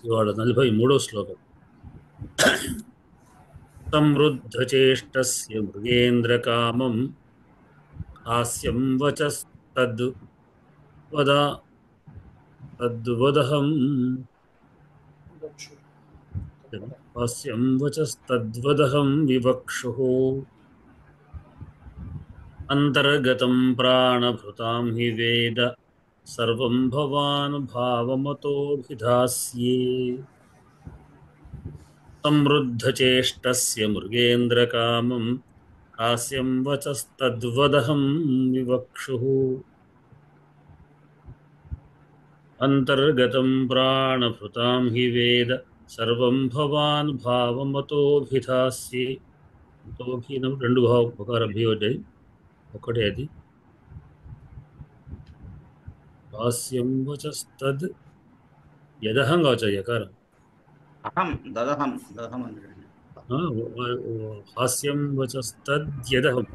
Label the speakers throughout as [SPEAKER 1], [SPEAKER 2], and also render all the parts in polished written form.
[SPEAKER 1] ఇవాళ 43వ శ్లోకం. సమృద్ధచేష్టస్య మృగేంద్రకామం హాస్యం తద్వదహం వివక్షుః అంతర్గతం ప్రాణభృతాం హి వేద సర్వం భవాన్ భావమతోభిధాస్యే. సమృద్ధచేష్టస్య మృగేంద్రకామం హాస్యం వచస్తద్వదహం వివక్షుః అంతర్గతం ప్రాణభృతాం హి వేద సర్వం భవాన్ భావమతోభిధాస్యే. తోభినం రెండు భకారభ్యోజయ్ ఒకటే అది. హాస్యం వచస్తద్ యదహం కావచ్చు యకారం.
[SPEAKER 2] అహం దదహం దదహం
[SPEAKER 1] హాస్యం వచస్తద్యదహం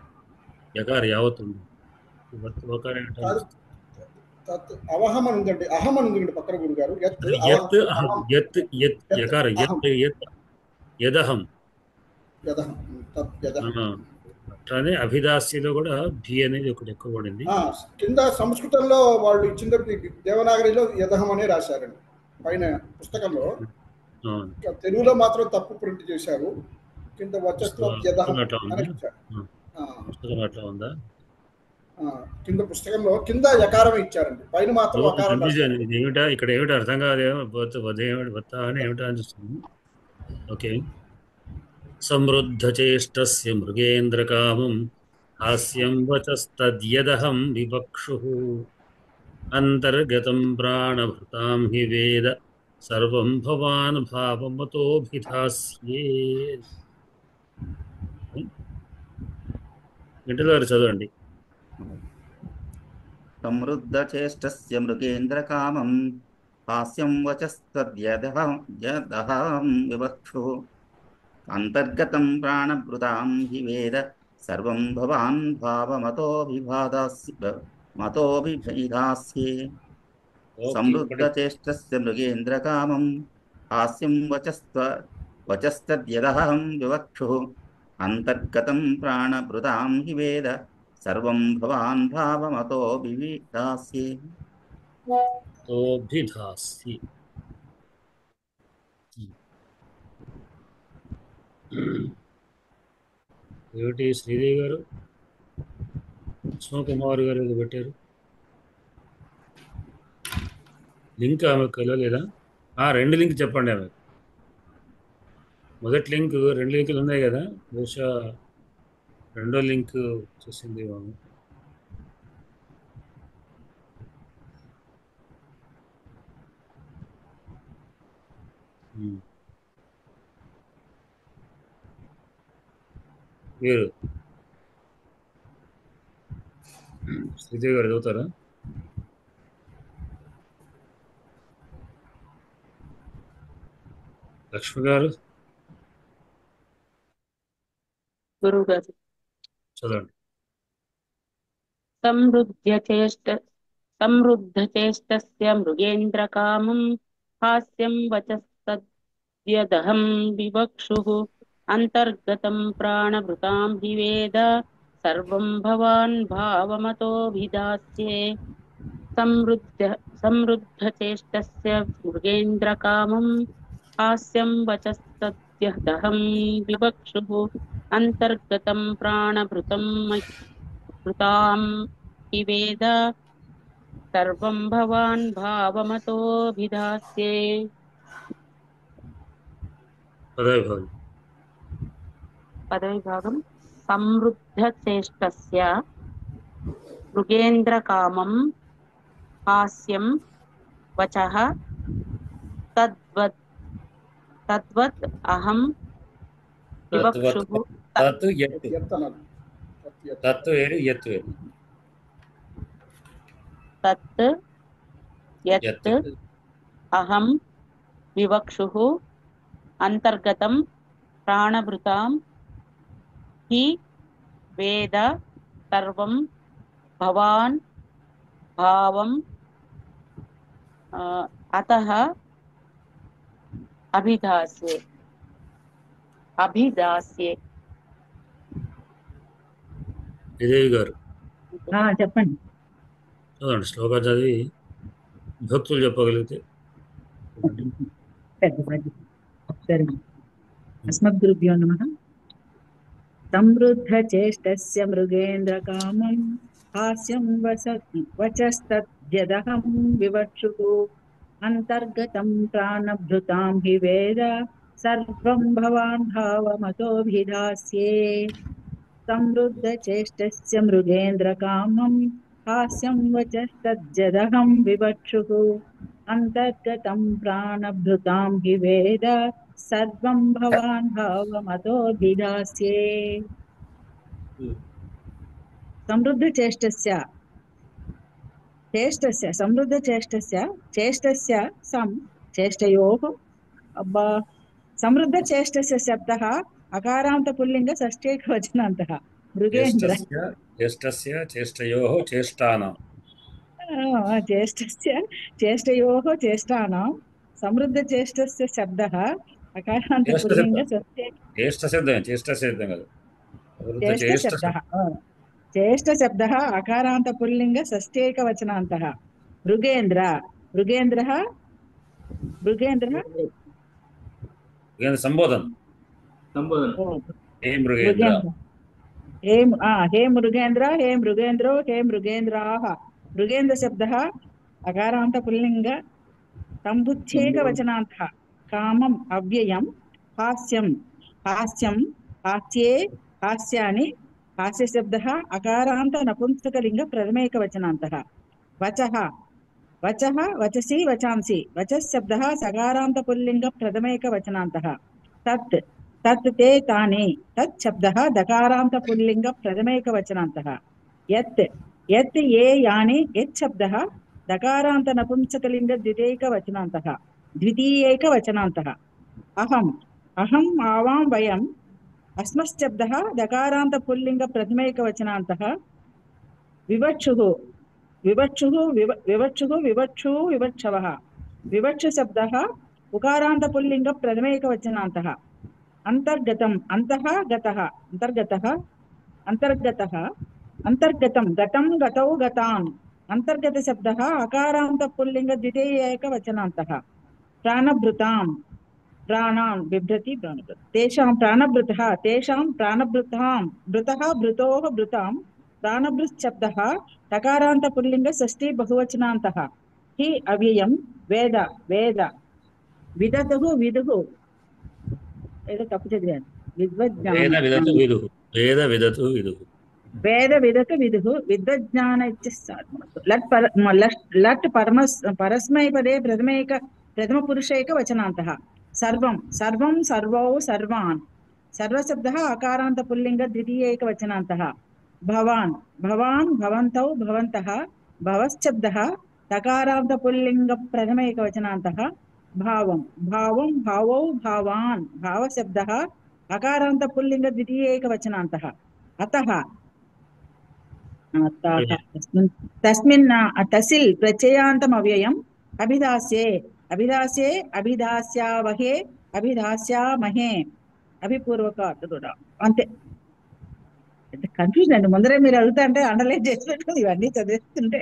[SPEAKER 1] యకార యావత్ ఉంది.
[SPEAKER 3] అవహం అని ఉందండి, అహం అని ఉందండి పక్కన గురుగారు.
[SPEAKER 1] యకార యదహం అట్లానే అభిదాస్యలో కూడా భి అనేది ఒకటి ఎక్కువ పడింది.
[SPEAKER 3] కింద సంస్కృతంలో వాళ్ళు ఇచ్చిన దేవనాగరిలో యదహం అనే రాశారండి పైన పుస్తకంలో. తెలుగులో మాత్రం తప్పు ప్రింట్ చేశారు. కింద
[SPEAKER 1] అట్లా ఉందా?
[SPEAKER 3] కింద పుస్తకంలో కింద యకారం ఇచ్చారండి, పైన మాత్రం
[SPEAKER 1] ఏమిటా ఇక్కడ ఏమిటి అర్థం కాదేమో ఏమిటా అని చూస్తుంది. ఓకే. సమృద్ధచేష్టస్య మృగేంద్రకామం హాస్యం వచస్తద్యదహం వివక్షుః అంతర్గతం ప్రాణభృతాం హి వేద సర్వం భవాన్ భావమతోభిధాస్యే. ఇంటిలో చదవండి.
[SPEAKER 2] సమృద్ధచేష్టస్య మృగేంద్రకామం హాస్యం వచస్తద్యదహం వివక్షుః అంతర్గతం ప్రాణభృతాం హి వేద సర్వం భవాన్ భావమతోభిధాస్యే. సమృద్ధచేష్టస్య మృగేంద్రకామం హాస్యం వచస్తద్యదహం వివక్షుః అంతర్గతం ప్రాణభృతాం హి వేద సర్వం భవాన్ భావమతోభిధాస్యే.
[SPEAKER 1] ఏమిటి శ్రీదేవి గారు, కుమార్ గారు ఏదో పెట్టారు లింక్. ఆమెకు కలవలేదా? రెండు లింక్ చెప్పండి. ఆమె మొదటి లింక్, రెండు లింకులు ఉన్నాయి కదా, బహుశా రెండో లింక్ చూసింది ఆమె. మీరు శ్రీదేవి గారు చదువుతారా? లక్ష్మి గారు
[SPEAKER 4] గురుగారు
[SPEAKER 1] చదవండి.
[SPEAKER 4] సమృద్ధచేష్టస్య మృగేంద్రకామం హాస్యం వచస్తద్యదహం వివక్షుః అంతర్గతం ప్రాణభృతాం హి వేద సర్వం భవాన్ భావమతోభిధాస్యే. సమృద్ధచేష్టస్య మృగేంద్రకామం హాస్యం వచస్తద్యదహం వివక్షుః అంతర్గతం ప్రాణభృతాం హి వేద సర్వం భవాన్ భావమతోభిధాస్యే. పదవిభాగం. సమృద్ధచేష్టస్య మృగేంద్రకామం హాస్యం వచః తద్వద్ అహం వివక్షుః. తత్ యత్ అహం వివక్షుః అంతర్గతం ప్రాణభృతాం హి వేద సర్వం భవాన్ భావం అతః అభిధాస్యే అభిధాస్యే.
[SPEAKER 1] శ్రీదేవి గారు
[SPEAKER 5] చెప్పండి.
[SPEAKER 1] చదవండి, శ్లోకాలు చదివి భక్తులు చెప్పగలిగితే.
[SPEAKER 5] సరే. అస్మద్గురుభ్యో నమః. సంవృద్ధచేష్టస్య మృగేంద్రకామం హాస్యం వచస్తద్యదహం వివక్షుః అంతర్గతం ప్రాణభృతాం హి వేద సర్వం భవాన్ భావమతోభిధాస్యే. సంవృద్ధచేష్టస్య మృగేంద్రకామం హాస్యం వచస్తద్యదహం వివక్షుః అంతర్గతం ప్రాణభృతాం హి వేద సర్వం భవాన్ భావమతోభిధాస్యే. సమృద్ధ చేష్టస్య సమృద్ధ చేష్టస్య సం చేష్టయోః అబ్బా సమృద్ధ చేష్టస్య శబ్దః అకారాంత పుల్లింగ షష్ఠేకవచనాంతః మృగేంద్ర
[SPEAKER 1] చేష్టస్య చేష్టయోః చేష్టానాం
[SPEAKER 5] చేష్టస్య చేష్టయోః చేష్టానాం సమృద్ధ చేష్టస్య శబ్దః అకారాంత పుల్లింగ
[SPEAKER 1] చేష్ట శబ్దం కాదు,
[SPEAKER 5] చేష్ట శబ్దః అకారాంత పుల్లింగ షష్ఠేకవచనాంతః మృగేంద్ర
[SPEAKER 1] సంబోధన. హే మృగేంద్ర,
[SPEAKER 5] హే మృగేంద్ర, హే మృగేంద్రో, హే మృగేంద్రాః. మృగేంద్ర శబ్దః అకారాంత పుల్లింగ సంబుచ్ఛేకవచనాంతః కామం అవ్యయం హాస్యం హాస్యే హాస్యాని హాస్య శబ్దః అకారాంత నపుంసకలింగ ప్రథమైకవచనాంతః వచః వచసి వచాంసి వచః శబ్దః సకారాంత పుల్లింగ ప్రథమైకవచనాంతః తత్ తే తాని తత్ శబ్దః దకారాంత పుల్లింగ ప్రథమైకవచనాంతః యత్ ఏ యాని యత్ శబ్దః దకారాంత నపుంసకలింగ ద్వితీయైకవచనాంతః అహం ఆవాం వయం అస్మశ్శబ్దః దకారాంత పుల్లింగ ప్రథమైకవచనాంతః వివక్షుః వివక్షవః వివక్ష శబ్దః ఉకారాంత పుల్లింగ ప్రథమైకవచనాంతః అంతర్గతం అంతర్గతం గతం గతౌ గతాన్ అంతర్గత శబ్దః అకారాంత పుల్లింగ ద్వితీయైకవచనాంతః ప్రాణభృతాం ప్రాణాన్ బిభ్రతి తేషాం ప్రాణభృతః తేషాం ప్రాణభృతాం భృతోః భృతాం ప్రాణభృశబ్దః తకారాంత పుల్లింగ షష్ఠీ బహువచనాంతః హి అవ్యయం వేద విదతుః విదుః ఏదో తప్పు చదివాను. వేద విదతు విదుః విద్వజ్ఞాన లట్ పరస్మైపదే ప్రథమ పురుషైక వచనాంతః సర్వం సర్వౌ సర్వాన్ సర్వశబ్దః అకారాంత పుల్లింగ ద్వితీయైకవచనాంతః భవాన్ భవంతౌ భవంతః భవశ్శబ్దః తకారాంత పుల్లింగ ప్రథమైకవచనాంతః భావం భావౌ భావాన్ భావశబ్దః అకారాంత పుల్లింగ ద్వితీయైకవచనాంతః అతః తస్మిన్ తసిల్ ప్రత్యయాంతం అవ్యయం అభిధాస్యే అభిధాస్యావహే అభిధాస్యామహే అభిపూర్వక కూడా అంతే. కన్ఫ్యూజన్ అండి, ముందరే మీరు అడుగుతా అంటే అండర్లైన్ చేసి పెట్టుకుని ఇవన్నీ చదివిస్తుంటే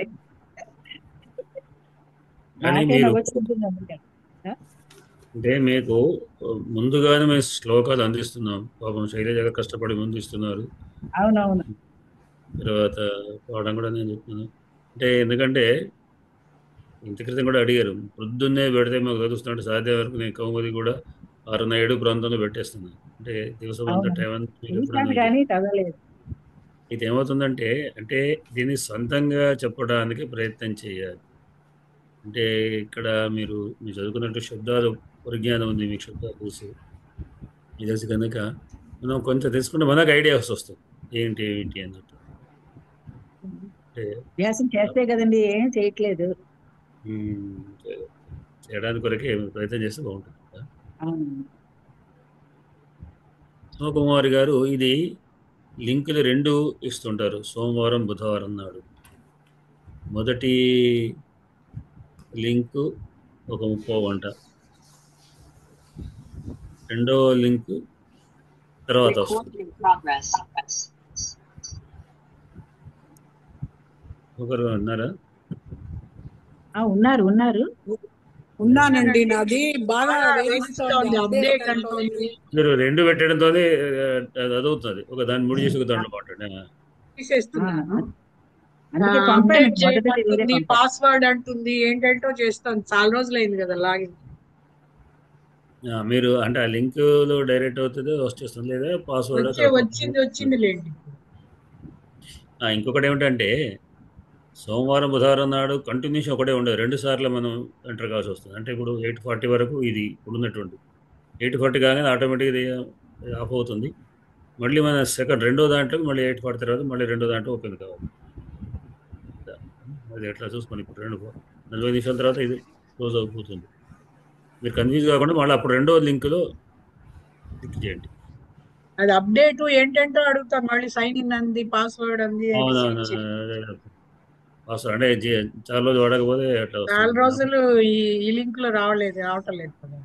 [SPEAKER 1] అంటే మీకు ముందుగానే మేము శ్లోకాలు అందిస్తున్నాం. పాపం శైలజ కష్టపడి ముందు ఇస్తున్నారు.
[SPEAKER 5] అవునవును.
[SPEAKER 1] తర్వాత పాడడం కూడా నేను చెప్తున్నాను. అంటే ఎందుకంటే ఇంత క్రితం కూడా అడిగారు, పొద్దున్నే పెడితే మాకు చదువుతుంటే సాధ్యం వరకు నేను కౌముది కూడా 6-7 ప్రాంతంలో పెట్టేస్తున్నాను. అంటే దివసం అంతా టైం ఇది ఏమవుతుందంటే, అంటే దీన్ని సొంతంగా చెప్పడానికి ప్రయత్నం చేయాలి. అంటే ఇక్కడ మీరు చదువుకున్నట్టు శబ్దాలు పరిజ్ఞానం ఉంది, మీకు శబ్దాలు తెలుసు కనుక మనం కొంచెం తెలుసుకుంటే మనకు ఐడియాస్ వస్తుంది ఏంటి అని చెప్పి.
[SPEAKER 5] అభ్యాసం చేస్తే కదండి, ఏం చేయట్లేదు.
[SPEAKER 1] చేయడానికి కొరకే ప్రయత్నం చేస్తే బాగుంటుంది. సోమకుమారి గారు ఇది లింకులు 2 ఇస్తుంటారు, సోమవారం బుధవారం నాడు. మొదటి లింకు ఒక 30 గంట. రెండో లింక్ తర్వాత వస్తుంది. ఒకరు అన్నారా?
[SPEAKER 5] ఉన్నారు
[SPEAKER 6] ఉన్నానండి. నాది బాగా వేధిస్తోంది, అప్డేట్ అంటోంది.
[SPEAKER 1] మీరు 2 పెట్టడంతో అదవుతుంది. ఒక దాన్ని ముడి చేసి ఒక దాంట్లో మాట్లాడండి.
[SPEAKER 6] తీసేస్తున్నాను.
[SPEAKER 5] అందుకే
[SPEAKER 6] అప్డేట్
[SPEAKER 5] పంపాను మొదటిది వేరే
[SPEAKER 6] చేయమంటుంది,
[SPEAKER 5] పంపాను.
[SPEAKER 6] పాస్వర్డ్ అంటుంది, ఏంటంటో చేస్తాను. చాలా రోజులైంది కదా లాగిన్.
[SPEAKER 1] మీరు అంటే ఆ లింక్లో డైరెక్ట్ అవుతుందో వచ్చేస్తుంది, లేదా పాస్వర్డ్
[SPEAKER 6] వచ్చింది లేండి.
[SPEAKER 1] ఇంకొకటి ఏమిటంటే సోమవారం బుధవారం నాడు కంటిన్యూషన్ ఒకటే ఉండదు, 2 సార్లు మనం ఎంటర్ కావాల్సి వస్తుంది. అంటే ఇప్పుడు 8:40 వరకు ఇది ఇప్పుడు ఉన్నటువంటి 8:40 కాగానే ఆటోమేటిక్గా ఇది ఆఫ్ అవుతుంది. మళ్ళీ మన రెండో దాంట్లో మళ్ళీ 8:40 తర్వాత మళ్ళీ రెండో దాంట్లో ఓపెన్ కావాలి. అది ఎట్లా చూసుకొని ఇప్పుడు 40 నిమిషాల తర్వాత ఇది క్లోజ్ అయిపోతుంది. మీరు కన్ఫ్యూజ్ కాకుండా మళ్ళీ అప్పుడు రెండో లింక్లో క్లిక్ చేయండి.
[SPEAKER 6] అది అప్డేట్ ఏంటంటో అడుగుతాను, మళ్ళీ సైన్ ఇన్ అంది, పాస్వర్డ్ అంది.
[SPEAKER 1] అవునవును, పాస్వర్డ్ అంటే చాలా రోజులు వాడకపోతే అట్లా
[SPEAKER 6] చాలా
[SPEAKER 1] వస్తుంది.
[SPEAKER 6] రోజులు ఈ లింక్ లో రావటం లేదు కదా.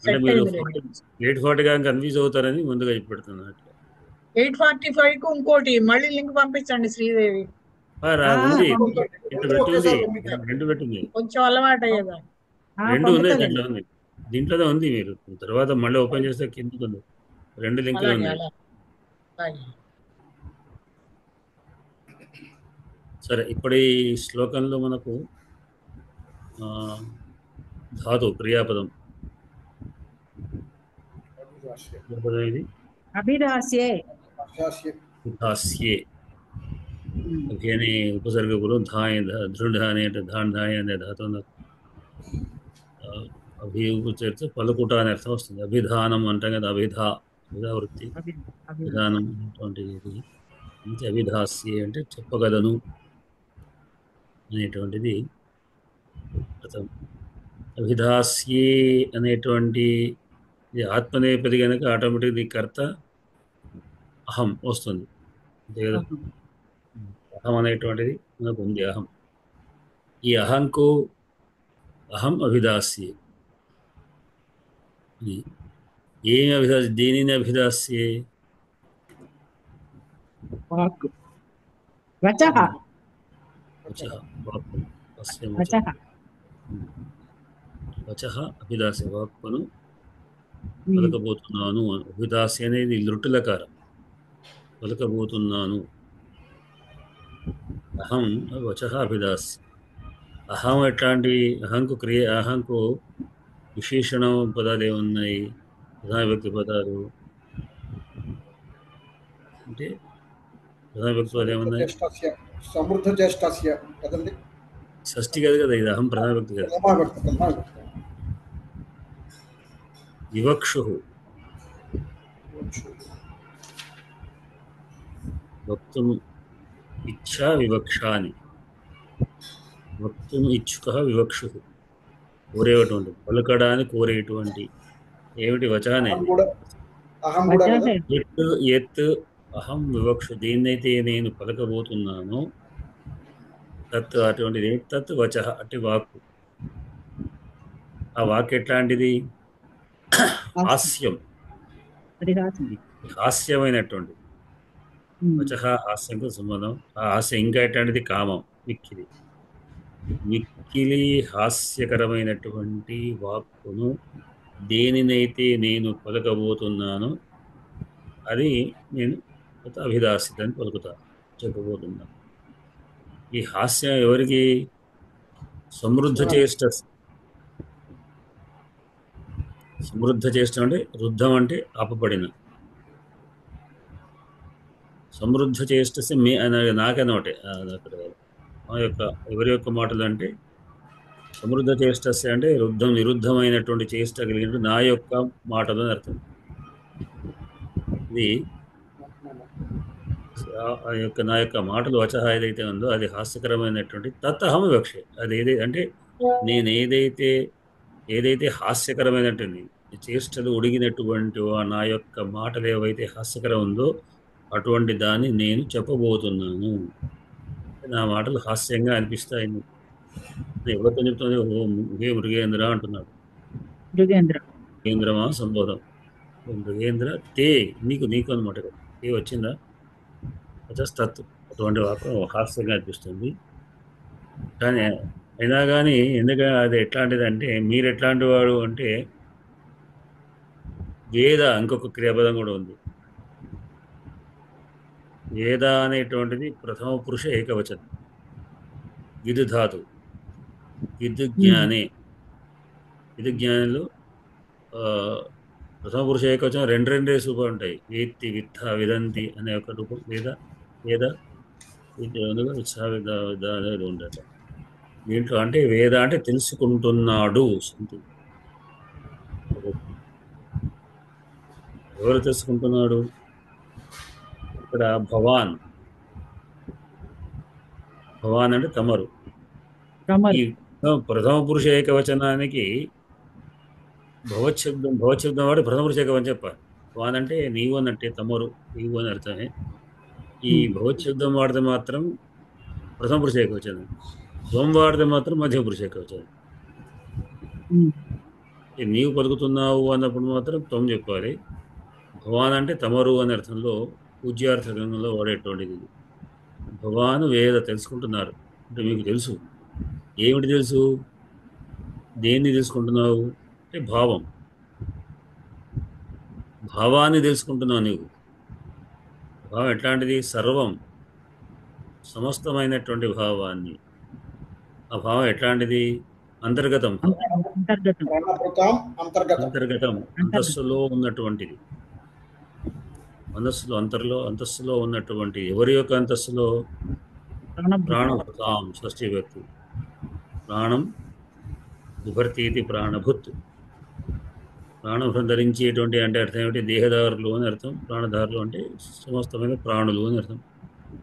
[SPEAKER 1] అంటే మీరు 8:40 కాగా కన్ఫ్యూజ్ అవుతారని ముందుగా పెడుతున్నా.
[SPEAKER 6] 8:45 కు ఇంకోటి మళ్ళీ లింక్ పంపించండి శ్రీదేవి.
[SPEAKER 1] ఉంది,
[SPEAKER 3] ఒకేసారి
[SPEAKER 1] రెండు పెట్టింది,
[SPEAKER 6] కొంచెం అలవాటు అయ్యేదా.
[SPEAKER 1] 2 ఉన్నాయి, దీంట్లో ఉంది, దీంట్లోనే ఉంది. మీరు తర్వాత మళ్ళీ ఓపెన్ చేస్తే కిందకి ఉంది, 2 లింకులు ఉన్నాయి. సరే, ఇప్పుడు ఈ శ్లోకంలో మనకు ధాతు క్రియాపదం ఇది
[SPEAKER 5] అభిదాస్యే
[SPEAKER 1] అనే ఉపసర్గకులు ధాయ దృఢాని అంటే ధాయ అనే ధాతు చేస్తే పలుకుట అనే అర్థం వస్తుంది. అభిధానం అంటాం కదా, అభిధా వృత్తి, విధానం అనేటువంటిది. అభిధాస్యే అంటే చెప్పగలను అనేటువంటిది అర్థం. అభిధాస్యే అనేటువంటి ఇది ఆత్మనేపది కనుక ఆటోమేటిక్ ది కర్త అహం వస్తుంది, అంతే కదా. అహం అనేటువంటిది మనకు ఉంది, అహం. ఈ అహంకు అహం అభిదాస్యే. ఏమి అభిదాస్యే, దేనిని అభిదాస్యే? వచః అభిదాస్య, వాక్కును పలకబోతున్నాను. అభిదాస్య అనేది లృటులకారం, పలకబోతున్నాను. అహం వచః అభిదాస్య. అహం ఎట్లాంటి అహంకు విశేషణ పదాలు ఏమున్నాయి? ప్రధాన వ్యక్తి పదాలు అంటే ప్రధాన వ్యక్తి పదాలు ఏమున్నాయి?
[SPEAKER 3] సమృద్ధ జ్యేష్ఠస్య కదండి,
[SPEAKER 1] షష్ఠి కదా ఇది అహం ప్రధాన వ్యక్తి కదా. వివక్షు వక్తుం ఇచ్ఛా వివక్షాని, వక్తుం ఇచ్ఛుక వివక్షు, కోరేటువంటి, పలకడానికి కోరేటువంటి. ఏమిటి వచః అనేది? ఎత్ అహం వివక్షు, దేన్నైతే నేను పలకబోతున్నానో తత్ అటువంటిది, తత్ వచః అంటే వాక్కు. ఆ వాక్ ఎట్లాంటిది? హాస్యం, హాస్యమైనటువంటి. వచః హాస్యంకు సంబంధం. ఆ హాస్యం ఇంకా ఎట్లాంటిది? కామం, మిక్కిలి హాస్యకరమైనటువంటి వాక్కును దేనినైతే నేను పలకబోతున్నానో అది నేను అభిదాసితని చెప్పబోతున్నాను. ఈ హాస్యం ఎవరికి? సమృద్ధ చేష్ట. సమృద్ధ చేష్ట అంటే రుద్ధం అంటే ఆపబడిన. సమృద్ధ చేష్టసే మే నాకనోటే అక్కడ ఎవరి యొక్క మాటలు అంటే సమృద్ధ చేష్టస్య అంటే నిరుద్ధమైనటువంటి చేష్ట కలిగినట్టు నా యొక్క మాటలు అని అర్థం. ఇది నా యొక్క మాటలు వచః ఏదైతే ఉందో అది హాస్యకరమైనటువంటి తత్తహం వివక్షే. అది అంటే నేను ఏదైతే హాస్యకరమైనటువంటి చేష్టలు ఉడిగినటువంటి నా యొక్క మాటలు ఏవైతే హాస్యకరం ఉందో అటువంటి దాన్ని నేను చెప్పబోతున్నాను. నా మాటలు హాస్యంగా అనిపిస్తాయి నీకు. ఎవరితో చెప్తుంది? హే మృగేంద్ర అంటున్నాడు.
[SPEAKER 5] మృగేంద్ర.
[SPEAKER 1] మృగేంద్రమా సంబోధం. మృగేంద్ర తే నీకు అనమాట. తే వచ్చిందా అజస్తత్ అటువంటి వాక్యం హాస్యంగా అనిపిస్తుంది. కానీ అయినా కానీ ఎందుకంటే అది ఎట్లాంటిది అంటే మీరు ఎట్లాంటి వాడు అంటే వేద ఇంకొక క్రియాపదం కూడా ఉంది. వేద అనేటువంటిది ప్రథమ పురుష ఏకవచనం. విదు ధాతు విద్యు జ్ఞానే విద్యు జ్ఞానంలో ప్రథమ పురుష ఏకవచనం రెండే రూపాలు ఉంటాయి. వేత్తి విత్త విదంతి అనే ఒక రూపం వేద అనేది ఉండట. దీంట్లో అంటే వేద అంటే తెలుసుకుంటున్నాడు. ఎవరు తెలుసుకుంటున్నాడు? ఇక్కడ భవాన్ అంటే తమరు. ఈ ప్రథమ పురుష ఏకవచనానికి భవశబ్దం వాడు ప్రథమ పురుష ఏకవచనం చెప్పాలి. భవాన్ అంటే నీవు అన్నట్టే, తమరు నీవు అని అర్థమే. ఈ భవశబ్దం వాడితే మాత్రం ప్రథమ పురుష ఏకవచనం, త్వం వాడితే మాత్రం మధ్య పురుష ఏకవచనం. నీవు పలుకుతున్నావు అన్నప్పుడు మాత్రం త్వం చెప్పాలి. భవాన్ అంటే తమరు అనే అర్థంలో పూజ్యార్థంలో వాడేటువంటిది. భవాన్ వేద తెలుసుకుంటున్నారు అంటే మీకు తెలుసు. ఏమిటి తెలుసు? దేన్ని తెలుసుకుంటున్నావు అంటే భావాన్ని తెలుసుకుంటున్నావు. నీవు భావం ఎట్లాంటిది? సర్వం, సమస్తమైనటువంటి భావాన్ని. ఆ భావం ఎట్లాంటిది? అంతర్గతం, అంతస్సులో ఉన్నటువంటిది. అంతస్సులో ఉన్నటువంటి ఎవరి యొక్క అంతస్సులో? ప్రాణభృతాం షష్ఠీ వ్యక్తి. ప్రాణం విభర్తి ఇది ప్రాణభృత్. ప్రాణభృతం ధరించేటువంటి అంటే అర్థం ఏమిటి? దేహదారులు అని అర్థం. ప్రాణదారులు అంటే సమస్తమైన ప్రాణులు అని అర్థం.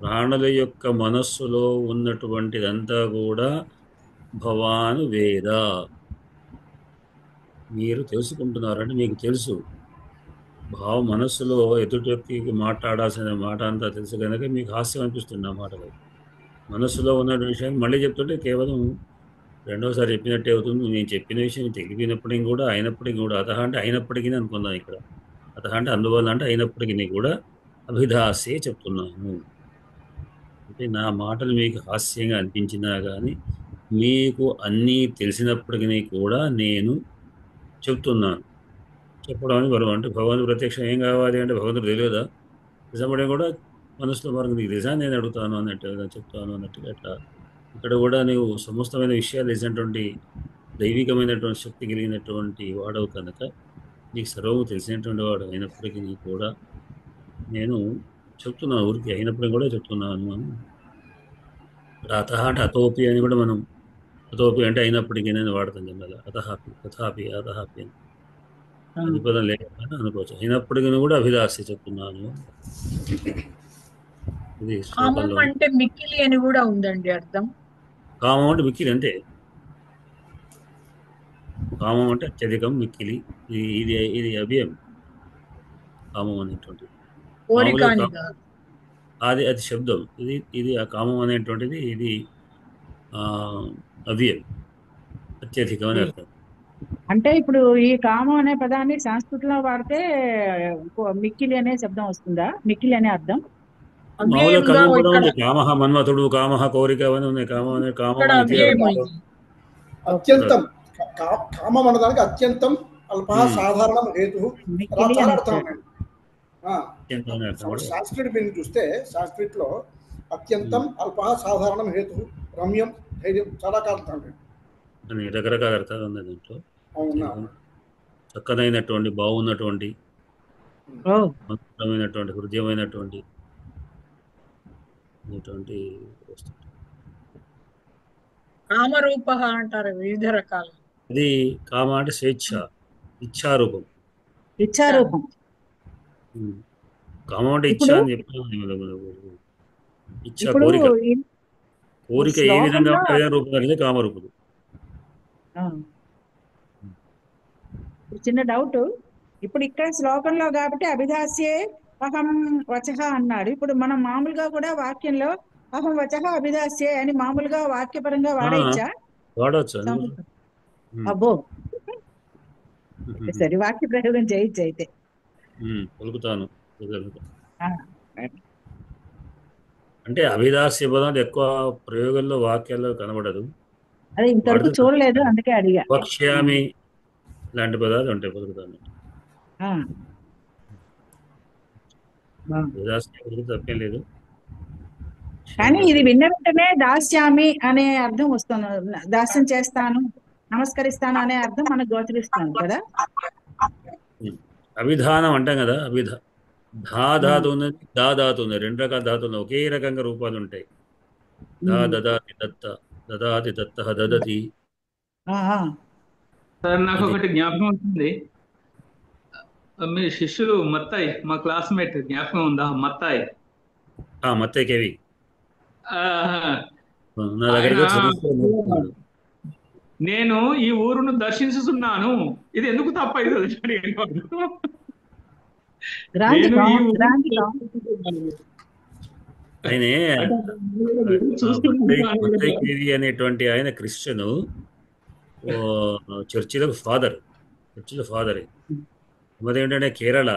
[SPEAKER 1] ప్రాణుల యొక్క మనస్సులో ఉన్నటువంటిదంతా కూడా భవాను వేద. మీరు తెలుసుకుంటున్నారంటే మీకు తెలుసు. మనస్సులో ఎదుటి వ్యక్తికి మాట్లాడాల్సిన మాట అంతా తెలుసు కనుక మీకు హాస్యం అనిపిస్తుంది ఆ మాటలు. మనస్సులో ఉన్న విషయాన్ని మళ్ళీ చెప్తుంటే కేవలం రెండోసారి చెప్పినట్టే అవుతుంది. నేను చెప్పిన విషయం తెలిపినప్పటికీ కూడా, అయినప్పటికీ కూడా, అతహ అంటే అయినప్పటికీ అనుకుందాం. ఇక్కడ అతహ అంటే అందువల్ల అంటే అయినప్పటికీ కూడా అభిధాస్యే చెప్తున్నాను. అంటే నా మాటలు మీకు హాస్యంగా అనిపించినా కానీ మీకు అన్నీ తెలిసినప్పటికీ కూడా నేను చెప్తున్నాను. చెప్పడం అని గొడవ. అంటే భగవంతుడు ప్రత్యక్షం ఏం కావాలి అంటే భగవంతుడు తెలియదా? నిజపడే కూడా మనసులో మనకు నీకు నిజా నేను అడుగుతాను అన్నట్టుగా చెప్తాను అన్నట్టుగా. అట్లా ఇక్కడ కూడా నీవు సమస్తమైన విషయాలు తెలిసినటువంటి దైవికమైనటువంటి శక్తి కలిగినటువంటి వాడవు కనుక నీకు సర్వము తెలిసినటువంటి వాడు అయినప్పటికీ కూడా నేను చెప్తున్నాను. ఊరికి అయినప్పటికీ కూడా చెప్తున్నాను అని. అతహ అంటే అతోపి అని కూడా మనం అతోపి అంటే అయినప్పటికీ నేను వాడతాం జనరల్. అతహాపి, తథాపి, అతహాపి అని అధిపదం లేకపోయినా అనుకోవచ్చు. అయినప్పటికీ కూడా అభిలాష చెప్తున్నాను. ఇది
[SPEAKER 6] కామం అంటే మిక్కిలి అని కూడా ఉందండి అర్థం.
[SPEAKER 1] కామం అంటే మిక్కిలి అంటే కామం అంటే అత్యధికం, మిక్కిలి. ఇది అభ్యం కామం అనేటువంటిది. అది శబ్దం. ఇది ఆ కామం అనేటువంటిది ఇది అవ్యయం, అత్యధికం అని అర్థం.
[SPEAKER 5] అంటే ఇప్పుడు ఈ కామం అనే పదాన్ని సంస్కృతిలో వాడితే మిక్కిలి అనే శబ్దం వస్తుందా? మిక్కిలి అనే అర్థం.
[SPEAKER 1] మామూలుగా కామం కూడా ఉంది. కామహ మన్మథుడు, కామహ కోరిక అవన్నీ ఉన్నాయి. కామం అనే
[SPEAKER 3] అత్యంతం కామం అనడానికి అత్యంతం అల్ప సాధారణం హేతు సాంస్క్రిట్ మీనింగ్ చూస్తే సాంస్క్రిట్ లో అత్యంతం అల్ప సాధారణం హేతు రమ్యం ధైర్యం చాలా కాలం
[SPEAKER 1] రకరకాల అర్థాలు ఉన్నాయి దీంట్లో. చక్కనైనటువంటి, బాగున్నటువంటి, మధురమైనటువంటి, హృదయమైనటువంటి వస్తువు.
[SPEAKER 6] కామరూప అంటారు వివిధ రకాలు.
[SPEAKER 1] అది కామ అంటే స్వేచ్ఛ, ఇచ్ఛారూపం. కామం అంటే ఇచ్ఛ అని చెప్తున్నాను. ఇచ్ఛ కోరిక ఏ విధంగా ఉంటే రూపం కలిగితే కామరూపుడు.
[SPEAKER 5] చిన్న డౌట్. ఇప్పుడు ఇక్కడ శ్లోకంలో కాబట్టి అభిధాస్యే అహం వచః అన్నాడు. ఇప్పుడు మనం మామూలుగా కూడా వాక్యంలో అహం వచః అభిదాస్యే అని మామూలుగా వాక్యపరంగా వాడేయచ్చా?
[SPEAKER 1] వాడవచ్చు అది కూడా.
[SPEAKER 5] అబ్బో, సరే వాక్య ప్రయోగం చేయొచ్చు అయితే.
[SPEAKER 1] పలుకుతాను.
[SPEAKER 5] ఆ,
[SPEAKER 1] అంటే అభిదాస్య పదం ఎక్కువ ప్రయోగంలో వాక్యాల్లో కనబడదు.
[SPEAKER 5] అదే ఇంతవరకు చూడలేదు, అందుకే అడిగా.
[SPEAKER 1] వక్ష్యామి లాంటి పదాలు ఉంటాయి, పలుకుతాను.
[SPEAKER 5] ఆ, బాగుంది.
[SPEAKER 1] అభిదాస్య పలుకు తప్పేం లేదు.
[SPEAKER 5] కానీ ఇది విన్న వెంటనే దాస్యామి అనే అర్థం వస్తుంది. దాస్యం చేస్తాను, నమస్కరిస్తాను అనే అర్థం మనకు గోచరిస్తాను కదా.
[SPEAKER 1] అభిధానం అంటాం కదా, ధా ధాతు ఉన్నది, దా ధాతు ఉన్నది, 2 రకాల ధాతులు ఉన్నాయి. ఒకే రకంగా రూపాలు ఉంటాయి. దా దదాతి దత్త, దదాతి దత్త, దదతి.
[SPEAKER 7] సార్ నాకు ఒకటి జ్ఞాపకం ఉంటుంది. మీ శిష్యులు మత్తాయి, మా క్లాస్మేట్, జ్ఞాపకం ఉందా? మత్తాయి
[SPEAKER 1] మత్తయ్య కేవి నా
[SPEAKER 7] ఆయన
[SPEAKER 1] దగ్గర
[SPEAKER 7] నేను ఈ ఊరును దర్శించుతున్నాను, ఇది ఎందుకు తప్పైదు?
[SPEAKER 1] ఆయనే అనేటువంటి ఆయన క్రిస్టియను, చర్చిలో ఫాదర్. మరి ఏంటంటే కేరళ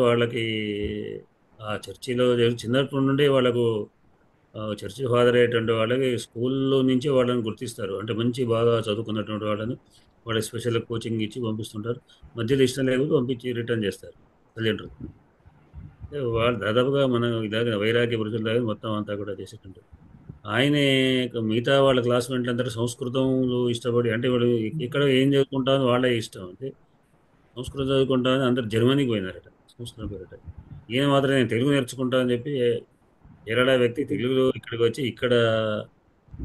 [SPEAKER 1] వాళ్ళకి ఆ చర్చిలో చిన్నప్పటి నుండి వాళ్ళకు చర్చి ఫాదర్ అయ్యేటువంటి వాళ్ళకి స్కూల్లో నుంచి వాళ్ళని గుర్తిస్తారు. అంటే మంచి బాగా చదువుకున్నటువంటి వాళ్ళని వాళ్ళకి స్పెషల్ కోచింగ్ ఇచ్చి పంపిస్తుంటారు. మధ్యలో ఇష్టం లేకపోతే పంపించి రిటర్న్ చేస్తారు తల్లిదండ్రులు. వాళ్ళు దాదాపుగా మనం ఇలాగ వైరాగ్య పురుషుల దగ్గర మొత్తం అంతా కూడా చేసేటుంటారు. ఆయనే మిగతా వాళ్ళ క్లాస్మేట్లు అందరూ సంస్కృతంలో ఇష్టపడి, అంటే వాళ్ళు ఇక్కడ ఏం చదువుకుంటామో వాళ్ళే ఇష్టం, అంటే సంస్కృతం చదువుకుంటామని అందరు జర్మనీకి పోయినారట సంస్కృతం పేరట. ఈయన మాత్రం నేను తెలుగు నేర్చుకుంటానని చెప్పి కేరళ వ్యక్తి తెలుగులో ఇక్కడికి వచ్చి ఇక్కడ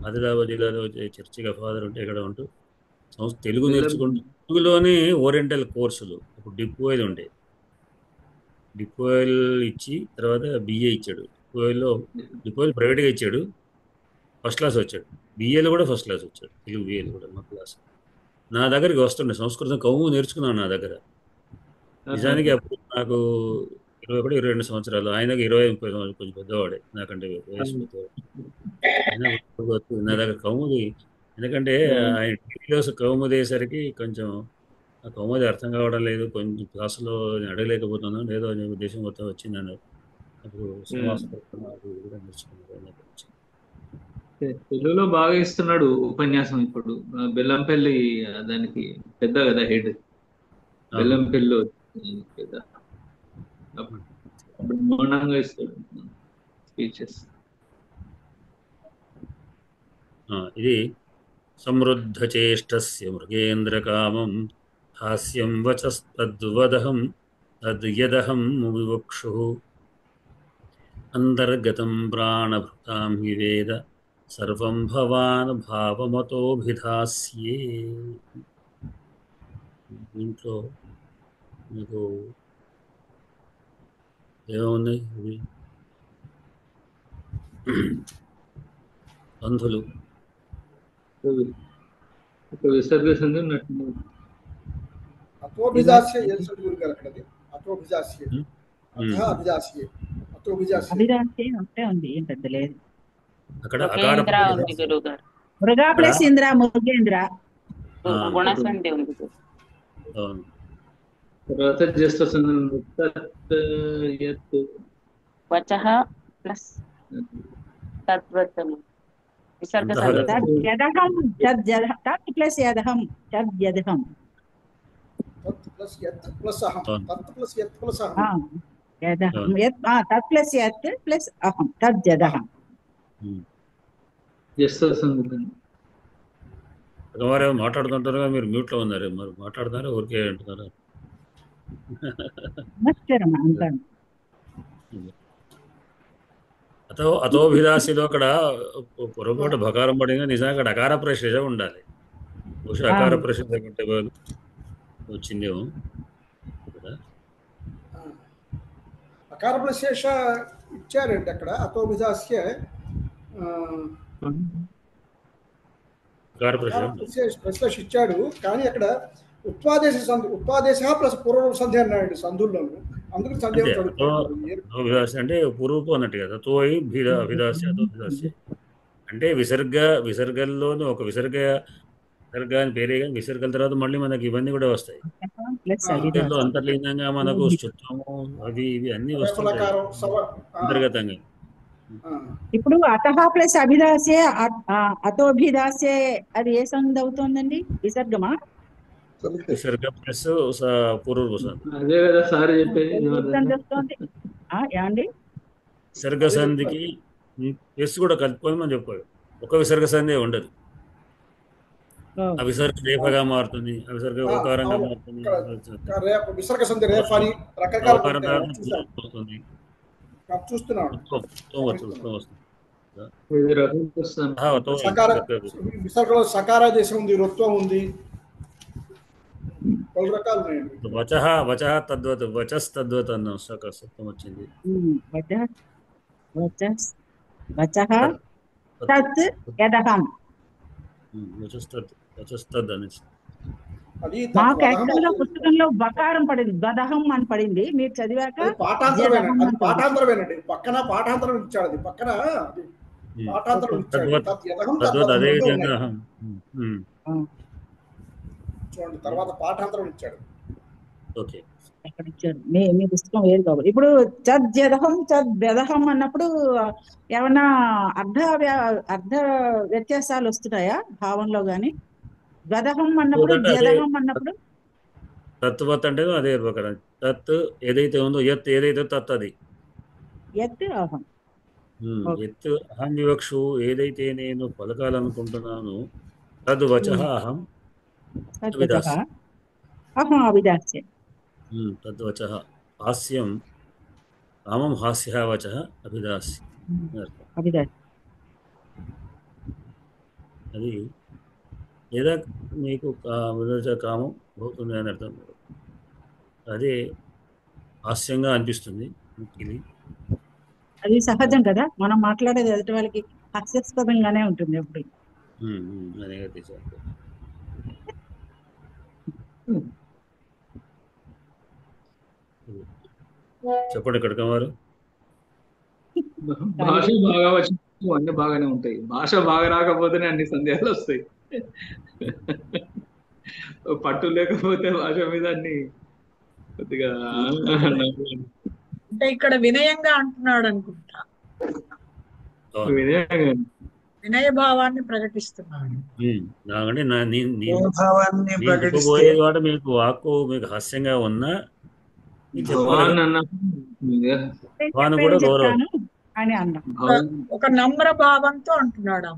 [SPEAKER 1] ఆదిలాబాద్ జిల్లాలో చర్చిగా ఫాదర్ ఉంటే ఇక్కడ ఉంటూ తెలుగు నేర్చుకుంటూ తెలుగులోనే ఓరియంటల్ కోర్సులు ఇప్పుడు డిపోయిల్ ఉండే, డిపోయిల్ ఇచ్చి తర్వాత బిఏ ఇచ్చాడు. డిపోయిల్ ప్రైవేట్గా ఇచ్చాడు, ఫస్ట్ క్లాస్ వచ్చాడు. బిఏలో కూడా ఫస్ట్ క్లాస్ వచ్చాడు, తెలుగు బిఏలో కూడా మా క్లాస్. నా దగ్గరికి వస్తుండే సంస్కృతం కౌము నేర్చుకున్నాను నా దగ్గర. నిజానికి అప్పుడు నాకు 21-22 సంవత్సరాలు, ఆయనకు 20-30 సంవత్సరాలు, కొంచెం పెద్దవాడే నాకంటే వయసు పెద్దవాడు. నా దగ్గర కౌముది, ఎందుకంటే ఆయన టీవీలో కౌముది అయ్యేసరికి కొంచెం ఆ కౌముది అర్థం కావడం లేదు, కొంచెం క్లాసులో అడగలేకపోతున్నాను లేదో అనే ఉద్దేశం మొత్తం వచ్చిందని అప్పుడు కూడా నేర్చుకున్నాను.
[SPEAKER 7] తెలుగులో బాగా ఇస్తున్నాడు ఉపన్యాసం. ఇప్పుడు బెల్లంపల్లి దానికి పెద్ద కదా హెడ్, బెల్లంపల్లి పెద్ద బ్రహ్మాండంగా ఇస్తాడు స్పీచెస్.
[SPEAKER 1] ఇది సమృద్ధ చేష్టస్య మృగేంద్ర కామం హాస్యం వచస్తద్వదహం తద్యదహం వివక్షు అంతర్గతం ప్రాణభృతాం వివేద సర్వం భవాన్ భావమతోభిధాస్యే. దీంట్లో మీకు ఏముంది? ఇది బంధులు
[SPEAKER 7] విసర్గ సంధి ఉన్నట్టు
[SPEAKER 3] అతోభిజాస్య గురు గారు అక్కడది అతోభిజాస్య అభిజాస్య
[SPEAKER 5] అభిజాస్య ఉంటే ఉంది, ఏం పెద్ద లేదు.
[SPEAKER 1] అక్కడ
[SPEAKER 5] మృగా ప్లస్ ఇంద్ర మృగేంద్ర
[SPEAKER 4] గుణసంధి ఉంది.
[SPEAKER 7] తర్వాత జ్యేష్ఠ సంధి
[SPEAKER 4] వచః ప్లస్ తద్వత్తము విసర్గ సంధి.
[SPEAKER 5] తద్యదహం తత్ ప్లస్ యదహం తద్యదహం
[SPEAKER 3] తత్ ప్లస్ యత్ ప్లస్ అహం తత్ ప్లస్ యత్ ప్లస్ అహం
[SPEAKER 5] యదహం తత్ ప్లస్ యత్ ప్లస్ అహం తద్యదహం.
[SPEAKER 7] జ్యేష్ఠ సంధి
[SPEAKER 1] వారేమో మాట్లాడుతుంటారు, మీరు మ్యూట్ లో ఉన్నారు, మరి మాట్లాడుతున్నారా ఊరికే అంటున్నారా? అతోభిలాషిలో అక్కడ పొరపాటు బకారం పడింది, నిజంగా అక్కడ అకార ప్రశ్న ఉండాలి. బహుశా అకార ప్రశ్న వచ్చిందేమో కదా.
[SPEAKER 3] అకార ప్రశేష ఇచ్చారండి అక్కడ అతోభిజాస్య ప్రశ్లేష ఇచ్చాడు, కానీ అక్కడ ఉత్పాదేశ ప్లస్ పూర్వ సంధి అన్నాడు సంధుల్లోను. అందుకు
[SPEAKER 1] అంతే
[SPEAKER 3] సందేహం
[SPEAKER 1] అతో
[SPEAKER 3] కలుగుతుంది.
[SPEAKER 1] అతో విదాస్య అంటే పూర్వపు అన్నట్టు కదా అతో అయి విదాస్య అతో విదాస్య అంటే విసర్గల్లోనూ ఒక విసర్గ అని పేరే కానీ విసర్గల తర్వాత మళ్ళీ మనకి ఇవన్నీ కూడా వస్తాయి.
[SPEAKER 5] ప్లస్
[SPEAKER 3] ఆ,
[SPEAKER 1] వీటిల్లో
[SPEAKER 5] అభిదాస్య
[SPEAKER 1] అంతర్లీనంగా మనకు స్థుత్వము అవి ఇవి అన్నీ వస్తుంటాయి
[SPEAKER 3] రేఫలకారం
[SPEAKER 1] అంతర్గతంగా.
[SPEAKER 5] ఇప్పుడు అతహ ప్లస్ అభిదాస్యే అతోభిదాస్యే అది ఏ సంధి అవుతుందండి? విసర్గమా?
[SPEAKER 1] విసర్గ ప్లస్ పూర్వపు సంధి.
[SPEAKER 7] అదే కదా సార్ చెప్పేది
[SPEAKER 5] సంధి
[SPEAKER 7] జబర్దస్త్.
[SPEAKER 5] వస్తుంది. ఏమండి?
[SPEAKER 1] విసర్గ సంధికి ఎస్ కూడా కలుపుకొని మనం చెప్పాలి. ఒక విసర్గ సంధి ఉండదు. ఆ విసర్గ రేఫగా మారుతుంది, ఆ విసర్గ ఓకారంగా
[SPEAKER 3] అవును.
[SPEAKER 1] మారుతుంది,
[SPEAKER 3] విసర్గ సంధి రేఫ్ అని రకరకాల
[SPEAKER 1] ఓకారం
[SPEAKER 3] ఉంటాయి.
[SPEAKER 1] తర్వాత
[SPEAKER 3] చూసాం,
[SPEAKER 1] వస్తుంది,
[SPEAKER 3] చూస్తున్నాను.
[SPEAKER 1] వస్తుంది.
[SPEAKER 7] ఇది రకం వస్తాను.
[SPEAKER 3] సకార విసర్గలో సకారాదేశం ఉంది, రుత్వం ఉంది, పలు రకాలు ఉన్నాయండి.
[SPEAKER 1] వచ తద్వత్ వచస్ తద్వత్ అన్న సత్వం వచ్చింది.
[SPEAKER 5] వచః తత్ యదహం.
[SPEAKER 1] వచస్తద్ అనేసి
[SPEAKER 3] అది
[SPEAKER 5] మాకు యాక్చువల్ గా పుస్తకంలో బకారం పడింది, గదహం అని పడింది. మీరు చదివాక
[SPEAKER 3] పాఠాంతరమేనండి, అది పాఠాంతరమేనండి. పక్కన పాఠాంతరం ఇచ్చాడు, అది పక్కన పాఠాంతరం ఇచ్చాడు.
[SPEAKER 1] తద్వత్ అదే విధంగా
[SPEAKER 3] చూడండి, తర్వాత పాఠాంతరం ఇచ్చాడు.
[SPEAKER 1] ఓకే
[SPEAKER 5] ఎక్కడ ఇచ్చాడు? మీ పుస్తకం వేరు కాబట్టి. ఇప్పుడు చద్యదహం చద్యదహం అన్నప్పుడు ఏమన్నా అర్థ వ్యత్యాసాలు వస్తున్నాయా భావంలో గాని? గదహం అన్నప్పుడు జదహం అన్నప్పుడు
[SPEAKER 1] తత్వత్ అంటే అదే ప్రకారం తత్ ఏదైతే ఉందో యత్ ఏదైతే తత్ అది
[SPEAKER 5] యత్ అహం.
[SPEAKER 1] యత్ అహం వివక్షు ఏదైతే నేను పలకాలనుకుంటున్నాను తద్ వచః అహం
[SPEAKER 5] తద్వచః అహం అవిదాస్య.
[SPEAKER 1] తద్వచః హాస్యం కామం హాస్య వచః అభిదాస్య
[SPEAKER 5] అవిదాస్య.
[SPEAKER 1] అది లేదా మీకు కామం అవుతుంది అని అర్థం. అదే హాస్యంగా అనిపిస్తుంది.
[SPEAKER 5] అది సహజం కదా, మనం మాట్లాడేది ఎదుటి వాళ్ళకి హాస్యాస్పదంగానే ఉంటుంది ఎప్పుడు.
[SPEAKER 1] అదే తీసారు. చెప్పండి ఇక్కడికి వారు.
[SPEAKER 7] భాష బాగా వచ్చిన అన్ని బాగానే ఉంటాయి, భాష బాగా రాకపోతేనే అన్ని సందేహాలు వస్తాయి. పట్టు లేకపోతే భాష మీద అన్ని కొద్దిగా
[SPEAKER 6] అంటే ఇక్కడ వినయంగా అంటున్నాడు అనుకుంటా, వినయ భావాన్ని ప్రకటిస్తున్నాడు.
[SPEAKER 1] చెప్పబోయేది వాడు మీకు వాక్కు మీకు హాస్యంగా ఉన్నా కూడా గౌరవం
[SPEAKER 5] అని అన్నాం.
[SPEAKER 6] ఒక నమ్ర భావంతో అంటున్నాడు.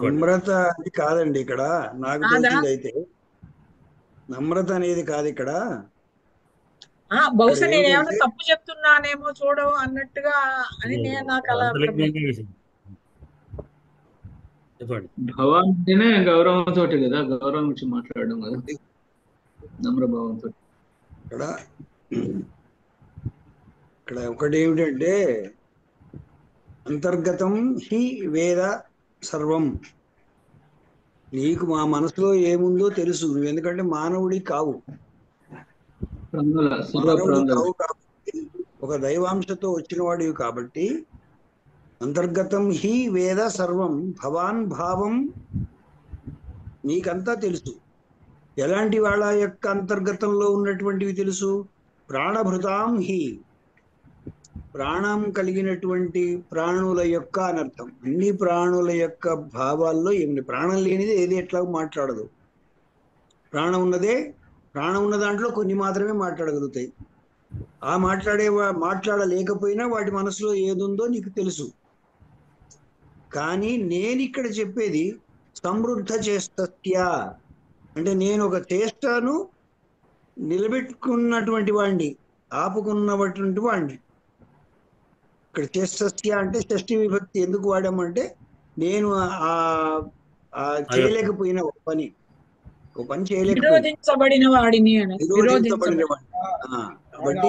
[SPEAKER 8] నమ్రత అది కాదండి ఇక్కడ, నాకు తెలిసింది అయితే నమ్రత అనేది కాదు ఇక్కడ.
[SPEAKER 6] బహుశా నేను ఏమైనా తప్పు చెప్తున్నానేమో చూడవు అన్నట్టుగా అని నాకు అలా
[SPEAKER 1] చెప్పండి.
[SPEAKER 7] భావాంటేనే గౌరవంతో కదా, గౌరవం ఇచ్చి మాట్లాడడం కదా నమ్రభావంతో.
[SPEAKER 8] ఇక్కడ ఒకటి ఏమిటంటే అంతర్గతం హి వేద సర్వం. నీకు మా మనసులో ఏముందో తెలుసు, నువ్వు ఎందుకంటే మానవుడి కావు, ఒక దైవాంశతో వచ్చిన వాడివి కాబట్టి అంతర్గతం హి వేద సర్వం భవాన్ భావం నీకంతా తెలుసు. ఎలాంటి వాళ్ళ యొక్క అంతర్గతంలో ఉన్నటువంటివి తెలుసు? ప్రాణభృతాం హి, ప్రాణం కలిగినటువంటి ప్రాణుల యొక్క అనర్థం. అన్ని ప్రాణుల యొక్క భావాల్లో ఏమి ప్రాణం లేనిది ఏది ఎట్లా మాట్లాడదు. ప్రాణం ఉన్న దాంట్లో కొన్ని మాత్రమే మాట్లాడగలుగుతాయి. ఆ మాట్లాడలేకపోయినా వాటి మనసులో ఏదుందో నీకు తెలుసు. కానీ నేను ఇక్కడ చెప్పేది సమృద్ధ చేస్తత్య అంటే నేను ఒక చేష్టను నిలబెట్టుకున్నటువంటి వాడిని, ఆపుకున్నటువంటి వాడిని. ఇక్కడ చేస్తస్య అంటే షష్ఠి విభక్తి ఎందుకు వాడామంటే నేను చేయలేకపోయిన ఒక పని
[SPEAKER 6] నిరోధించబడిన వాడిని.
[SPEAKER 8] కాబట్టి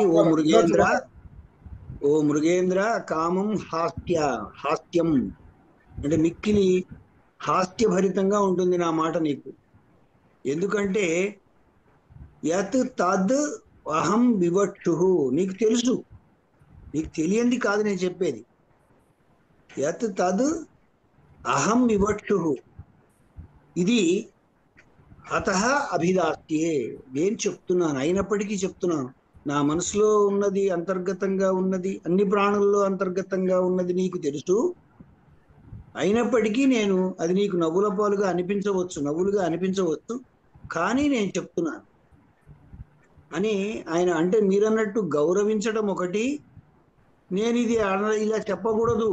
[SPEAKER 8] ఓ మృగేంద్ర కామం హాస్యం అంటే మిక్కిలి హాస్యభరితంగా ఉంటుంది నా మాట నీకు. ఎందుకంటే యత్ తద్ అహం వివక్షు, నీకు తెలుసు, నీకు తెలియంది కాదు నేను చెప్పేది. యత్ తద్ అహం వివక్షు, ఇది అతః అభిదాస్యే, నేను చెప్తున్నాను, అయినప్పటికీ చెప్తున్నాను. నా మనసులో ఉన్నది, అంతర్గతంగా ఉన్నది, అన్ని ప్రాణుల్లో అంతర్గతంగా ఉన్నది నీకు తెలుసు. అయినప్పటికీ నేను అది నీకు నవ్వులుగా అనిపించవచ్చు, కానీ నేను చెప్తున్నాను అని ఆయన. అంటే మీరన్నట్టు గౌరవించడం ఒకటి, నేను ఇది ఇలా చెప్పకూడదు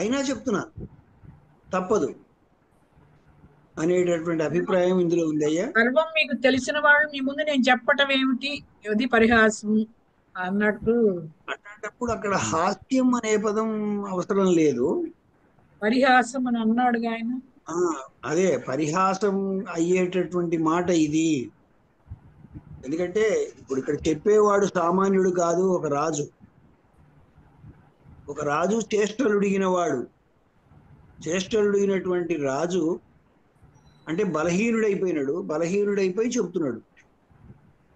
[SPEAKER 8] అయినా చెప్తున్నాను, తప్పదు అనేటటువంటి అభిప్రాయం ఇందులో ఉంది. అయ్యా,
[SPEAKER 6] సర్వం మీకు తెలిసిన వాళ్ళు మీ ముందు నేను చెప్పటం ఏమిటి, ఇది పరిహాసం అన్నట్టు.
[SPEAKER 8] అట్లాంటప్పుడు అక్కడ హాస్యం అనే పదం అవసరం లేదు.
[SPEAKER 6] పరిహాసం అని అన్నాడుగా ఆయన.
[SPEAKER 8] అదే పరిహాసం అయ్యేటటువంటి మాట ఇది. ఎందుకంటే ఇప్పుడు ఇక్కడ చెప్పేవాడు సామాన్యుడు కాదు, ఒక రాజు. ఒక రాజు చేష్టలుడిగిన వాడు. చేష్టలుడిగినటువంటి రాజు అంటే బలహీనుడైపోయి చెప్తున్నాడు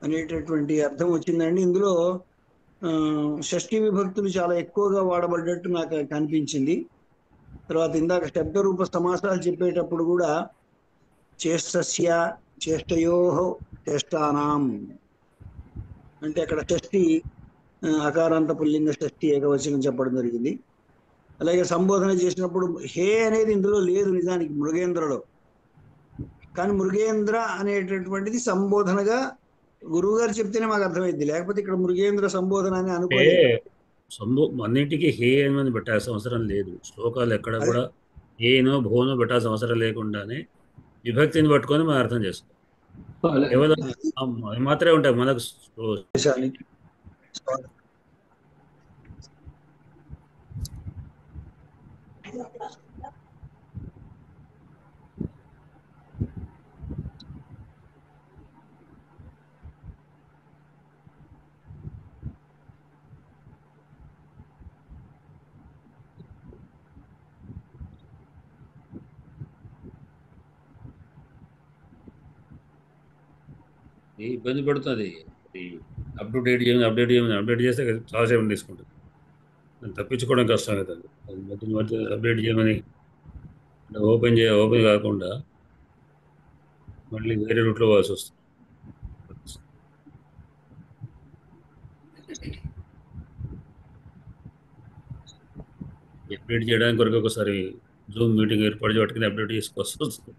[SPEAKER 8] అనేటటువంటి అర్థం వచ్చిందండి. ఇందులో షష్ఠీ విభక్తులు చాలా ఎక్కువగా వాడబడ్డట్టు నాకు కనిపించింది. తర్వాత ఇందాక శబ్దరూప సమాసాలు చెప్పేటప్పుడు కూడా చేష్టస్య, చేష్టయోః, చేష్టానాం అంటే అక్కడ షష్ఠి అకారాంత పుల్లింగ షష్ఠి ఏకవచనం చెప్పడం జరిగింది. అలాగే సంబోధన చేసినప్పుడు హే అనేది ఇందులో లేదు నిజానికి మృగేంద్రలో, కానీ మృగేంద్ర అనేటటువంటిది సంబోధనగా గురువు గారు చెప్తేనే మాకు అర్థమైంది, లేకపోతే ఇక్కడ మృగేంద్ర సంబోధన అని అనుకోలేదు.
[SPEAKER 1] అన్నింటికి హే అని పెట్టాల్సిన అవసరం లేదు. శ్లోకాలు ఎక్కడ కూడా హేనో భోనో పెట్టాల్సిన అవసరం లేకుండానే విభక్తిని పట్టుకొని మనం అర్థం చేసుకోవాలి. కేవలం అవి మాత్రమే ఉంటాయి మనకు. ఇబ్బంది పడుతుంది అప్డేట్ చేస్తే చాలాసేపు తీసుకుంటుంది. తప్పించుకోవడం కష్టం అవుతుంది. అది మధ్య అప్డేట్ చేయమని ఓపెన్ కాకుండా మళ్ళీ వేరే రూట్లో పోవాల్సి వస్తుంది. అప్డేట్ చేయడానికి కొరకు ఒకసారి జూమ్ మీటింగ్ ఏర్పాటు చేయడానికి అప్డేట్ చేసుకోవాల్సి వస్తుంది.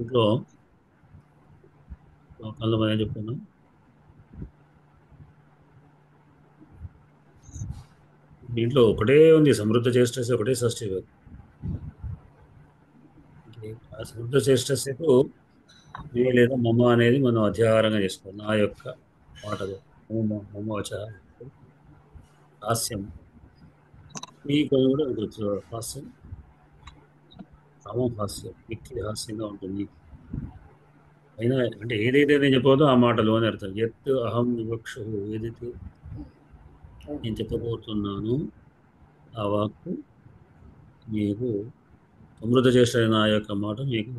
[SPEAKER 1] ఇంట్లో లోకాల్లో మనం ఏం చెప్పుకున్నాం, దీంట్లో ఒకటే ఉంది సమృద్ధ చేష్టస్, ఒకటే షష్ఠీ విభక్తి. ఆ సమృద్ధ చేష్టస్కు లేదా మమ అనేది మనం అధ్యాహారంగా చేసుకోవాలి. నా యొక్క మాటలు మమోచ హాస్యం, ఈ కొన్ని కూడా హాస్యం, సమం హాస్యం, మిక్కి హాస్యంగా ఉంటుంది. అయినా అంటే ఏదైతే నేను చెప్పబోదో ఆ మాటలు అని అర్థం. ఎత్ అహం వివక్షు, ఏదైతే నేను చెప్పబోతున్నాను ఆ వాక్కు మీకు సమృద్ధ చేసిన నా యొక్క మాట మీకు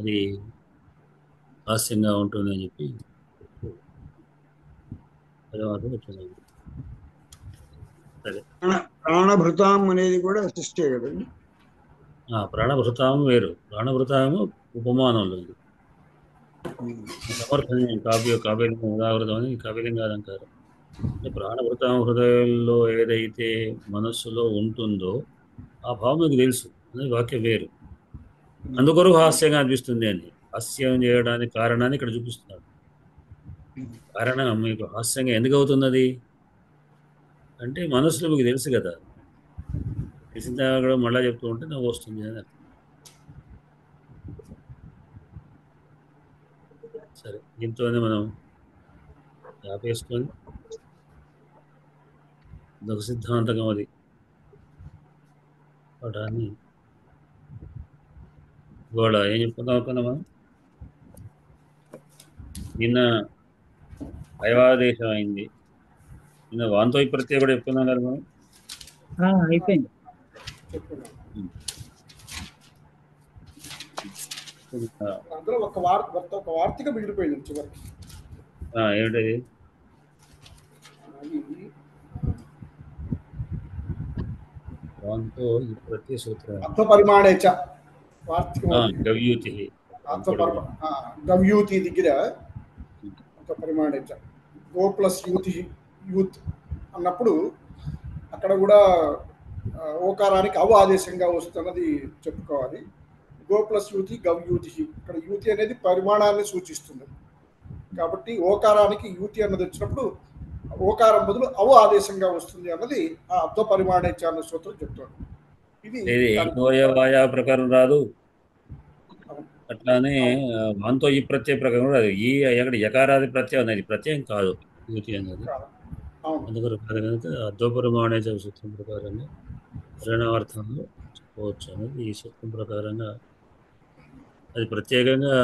[SPEAKER 1] అది హాస్యంగా ఉంటుంది అని చెప్పి తర్వాత వచ్చింది. సరే,
[SPEAKER 8] ప్రాణభృతాం అనేది కూడా సృష్టి కదండి.
[SPEAKER 1] ప్రాణభృతాము వేరు, ప్రాణభృతాము ఉపమానంలో ఉంది. సమర్థన కావ్యలింగం ఉదాహృతం అని కావ్యలింగ అలంకారం. ప్రాణభృతాం హృదయంలో ఏదైతే మనస్సులో ఉంటుందో ఆ భావం మీకు తెలుసు అనేది వాక్యం వేరు. అందుకొరకు హాస్యంగా అనిపిస్తుంది అని హాస్యం చేయడానికి కారణాన్ని ఇక్కడ చూపిస్తున్నాడు. కారణం మీకు హాస్యంగా ఎందుకు అవుతున్నది అంటే మనసులో మీకు తెలుసు కదా, తెలిసిన తర్వాత కూడా మళ్ళీ చెప్తూ ఉంటే నవ్వు వస్తుంది అని అర్థం. సరే, దీంతోనే మనం ఆపేసుకొని అదొక సిద్ధాంతకం అది పాఠాన్ని ఇవాళ ఏం చెప్పుకుందాం అనుకున్నా మనం. నిన్న దైవాదేశం అయింది. నిన్న వాంతో ప్రత్యయ కూడా చెప్పుకున్నాం కదా మనం.
[SPEAKER 5] అయిపోయింది.
[SPEAKER 3] అందులో ఒక వార్తిక మిగిలిపోయింది చివరికి.
[SPEAKER 1] ఏమిటది? వాంతో ఈ ప్రత్యయ సూత్రం
[SPEAKER 3] అర్థపరిమాణేచ వార్తిక
[SPEAKER 1] గవ్యూతి.
[SPEAKER 3] గవ్యూతి దగ్గర అర్థపరిమాణేచ గో ప్లస్ యూత్ అన్నప్పుడు అక్కడ కూడా ఓకారానికి అవు ఆదేశంగా వస్తున్నది చెప్పుకోవాలి. గో ప్లస్ యూతి గవ్యూతి. ఇక్కడ యూతి అనేది పరిమాణాన్ని సూచిస్తుంది కాబట్టి ఓకారానికి యూతి అన్నది వచ్చినప్పుడు ఓకారం బదులు అవు ఆదేశంగా వస్తుంది అన్నది ఆ అర్థ పరిమాణేచ అన్న సూత్రం చెప్తాడు. ఇది
[SPEAKER 1] వాయా ప్రకారం రాదు. అట్లానే వాంతో ఈ ప్రత్యయ ప్రకారం రాదు. ఈ ఎక్కడ యకారాది ప్రత్యయం అనేది ప్రత్యయం కాదు యూతి అనేది. అందుకని కనుక అర్థపరిమాణేచ సూత్రం ప్రకారంగా పరిణామార్థంలో చెప్పవచ్చు అనేది ఈ సూత్రం ప్రకారంగా అది ప్రత్యేకంగా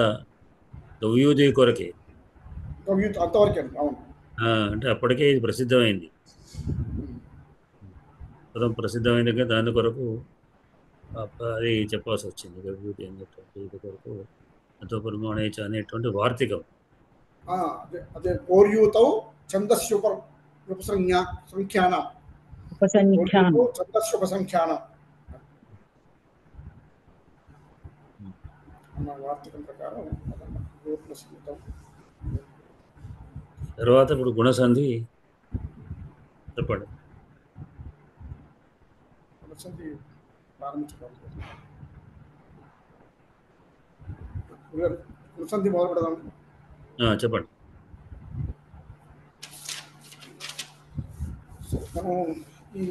[SPEAKER 1] గవ్యూతి కొరకే. అంటే అప్పటికే ఇది ప్రసిద్ధమైంది, పదం ప్రసిద్ధమైంది కదా, దాని కొరకు అది చెప్పాల్సి వచ్చింది. గవ్యూతి అనేటువంటి ఇది కొరకు అర్థపరిమాణేచ అనేటువంటి వార్తికం.
[SPEAKER 3] అదే ఓర్యూతం ఛందస్యుపసంఖ్యానం ఛందస్యుపసంఖ్యానం అన్న వార్తికం ప్రకారం
[SPEAKER 1] తర్వాత ఇప్పుడు గుణసంధి చెప్పండి.
[SPEAKER 3] గుణసంధి ప్రారంభించుకోవాలి. గుణసంధి మొదలు పెడదాం.
[SPEAKER 1] చెప్పండి.
[SPEAKER 3] మనం ఈ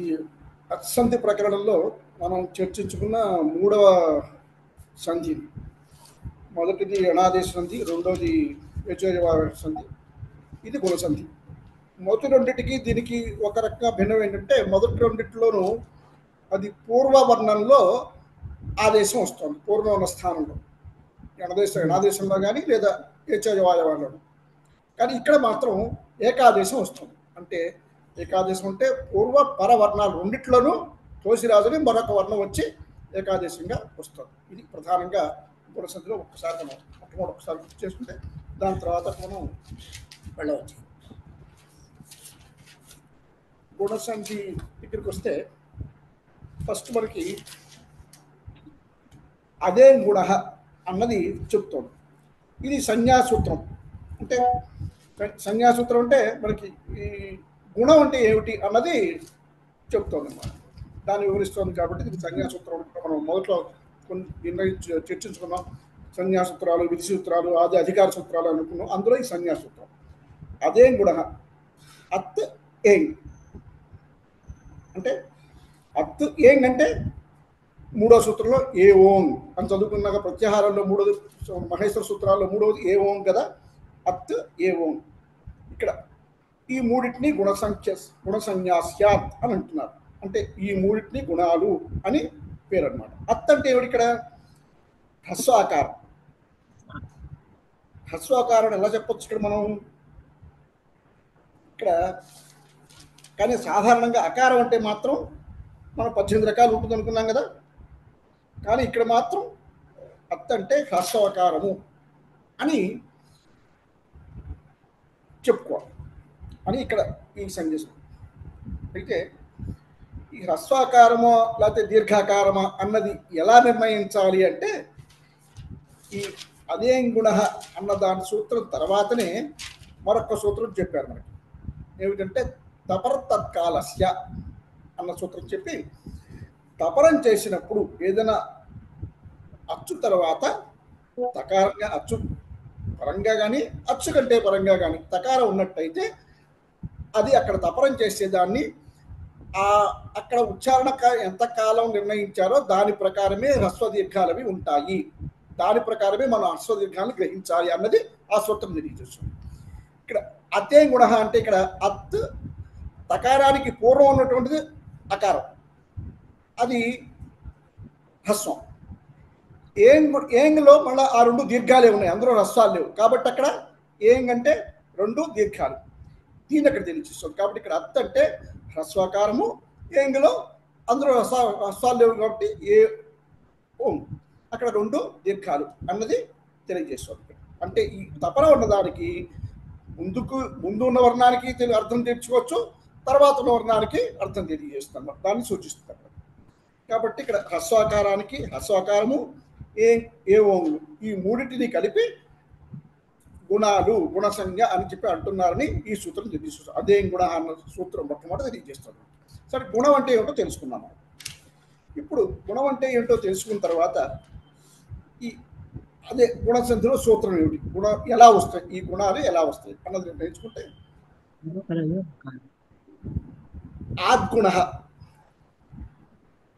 [SPEAKER 3] అత్సంధి ప్రకరణంలో మనం చర్చించుకున్న 3వ సంధి. మొదటిది అనాదేశ సంధి, రెండోది యజోజవాద సంధి, ఇది గుణసంధి. మొదటి రెండింటికి దీనికి ఒక రకంగా భిన్నం ఏంటంటే మొదటి రెండింటిలోనూ అది పూర్వవర్ణంలో ఆదేశం వస్తుంది, పూర్వవర్ణ స్థానంలో అనాదేశంలో కానీ లేదా యజోజవాదవాదంలో. కానీ ఇక్కడ మాత్రం ఏకాదేశం వస్తుంది. అంటే ఏకాదేశం అంటే పూర్వ పరవర్ణాలు రెండిట్లోనూ తోసిరాజుని మరొక వర్ణం వచ్చి ఏకాదేశంగా వస్తుంది. ఇది ప్రధానంగా గుణసంధిలో ఒకసారి మనం మొట్టమొదటి ఒకసారి గుర్తు చేసుకుంటే దాని తర్వాత మనం వెళ్ళవచ్చు. గుణసంధి దగ్గరికి వస్తే ఫస్ట్ మనకి అదే గుణ అన్నది చెప్తుంది. ఇది సంజ్ఞాసూత్రం. అంటే సంజ్ఞాసూత్రం అంటే మనకి ఈ గుణం అంటే ఏమిటి అన్నది చెప్తుంది అన్నమాట, దాన్ని వివరిస్తుంది. కాబట్టి ఇది సంజ్ఞాసూత్రం. మనం మొదట్లో కొన్ని చర్చించుకున్నాం. సంజ్ఞాసూత్రాలు, విధి సూత్రాలు, ఆది అధికార సూత్రాలు అనుకున్నాం. అందులో ఈ సంజ్ఞాసూత్రం అదే గుణ అత్ ఏంగ్ అంటే అత్ ఏంగ్ అంటే 3వ సూత్రంలో ఏ ఓంగ్ అని చదువుకున్నాక ప్రత్యాహారంలో 3వది మహేశ్వర సూత్రాల్లో 3వది ఏ ఓంగ్ కదా, అత్ ఏ ఓంగ్. ఇక్కడ ఈ మూడింటిని గుణసంజ్ఞాస్యాత్ అని అంటున్నారు. అంటే ఈ మూడింటిని గుణాలు అని పేరు అన్నమాట. అత్ అంటే ఏమిటి? ఇక్కడ హ్రస్వాకారం. హ్రస్వాకారం ఎలా చెప్పొచ్చు ఇక్కడ మనం? ఇక్కడ కానీ సాధారణంగా అకారం అంటే మాత్రం మనం 18 రకాలు ఉంటుంది అనుకున్నాం కదా. కానీ ఇక్కడ మాత్రం అత్ అంటే హ్రస్వాకారము అని చెప్పుకోవాలి అని ఇక్కడ ఈ సందేశం. అయితే ఈ హ్రస్వాకారమో లేకపోతే దీర్ఘాకారమా అన్నది ఎలా నిర్ణయించాలి అంటే ఈ అదే గుణ అన్న దాని సూత్రం తర్వాతనే మరొక సూత్రం చెప్పారు మనకి. ఏమిటంటే తపర తత్కాలస్య అన్న సూత్రం చెప్పి తపరం చేసినప్పుడు ఏదైనా అచ్చు తర్వాత తకారంగా అచ్చు పరంగా కానీ అచ్చు కంటే పరంగా కానీ తకారం ఉన్నట్టయితే అది అక్కడ తపరం చేసేదాన్ని అక్కడ ఉచ్చారణ ఎంత కాలం నిర్ణయించారో దాని ప్రకారమే హ్రస్వ దీర్ఘాలవి ఉంటాయి. దాని ప్రకారమే మనం హ్రస్వ దీర్ఘాలను గ్రహించాలి అన్నది ఆ సూత్రం తెలియజేస్తుంది. ఇక్కడ అతే గుణ అంటే ఇక్కడ అత్ తకారానికి పూర్వం ఉన్నటువంటిది అకారం, అది హ్రస్వం. ఏంగ్లో మళ్ళీ ఆ 2 దీర్ఘాలే ఉన్నాయి, అందులో హ్రస్వాలు లేవు. కాబట్టి అక్కడ ఏంగంటే 2 దీర్ఘాలు, దీన్ని అక్కడ తెలియచేస్తుంది. కాబట్టి ఇక్కడ అత్ అంటే హ్రస్వాకారము, ఏంగులో అందులో హ్రస్వాలు లేవు కాబట్టి ఏ ఓం, అక్కడ 2 దీర్ఘాలు అన్నది తెలియజేస్తుంది. అంటే ఈ తపన ఉన్నదానికి ముందు ఉన్న వర్ణానికి అర్థం తెచ్చుకోవచ్చు, తర్వాత ఉన్న వర్ణానికి అర్థం తెలియజేస్తాం, దాన్ని సూచిస్తుంది. కాబట్టి ఇక్కడ హ్రస్వాకారానికి హ్రస్వాకారము, ఏ ఓంలు, ఈ మూడింటిని కలిపి గుణాలు, గుణసంజ్ఞ అని చెప్పి అంటున్నారని ఈ సూత్రం తెలియజేస్తుంది. అదేం గుణ అన్న సూత్రం మొట్టమొదటి తెలియజేస్తుంది. సరే, గుణం అంటే ఏమిటో తెలుసుకున్నాము. ఇప్పుడు గుణం అంటే ఏంటో తెలుసుకున్న తర్వాత ఈ అదే గుణసంధిలో సూత్రం ఏమిటి, గుణం ఎలా వస్తాయి, ఈ గుణాలు ఎలా వస్తాయి అన్నది నేర్చుకుంటే ఆద్గుణ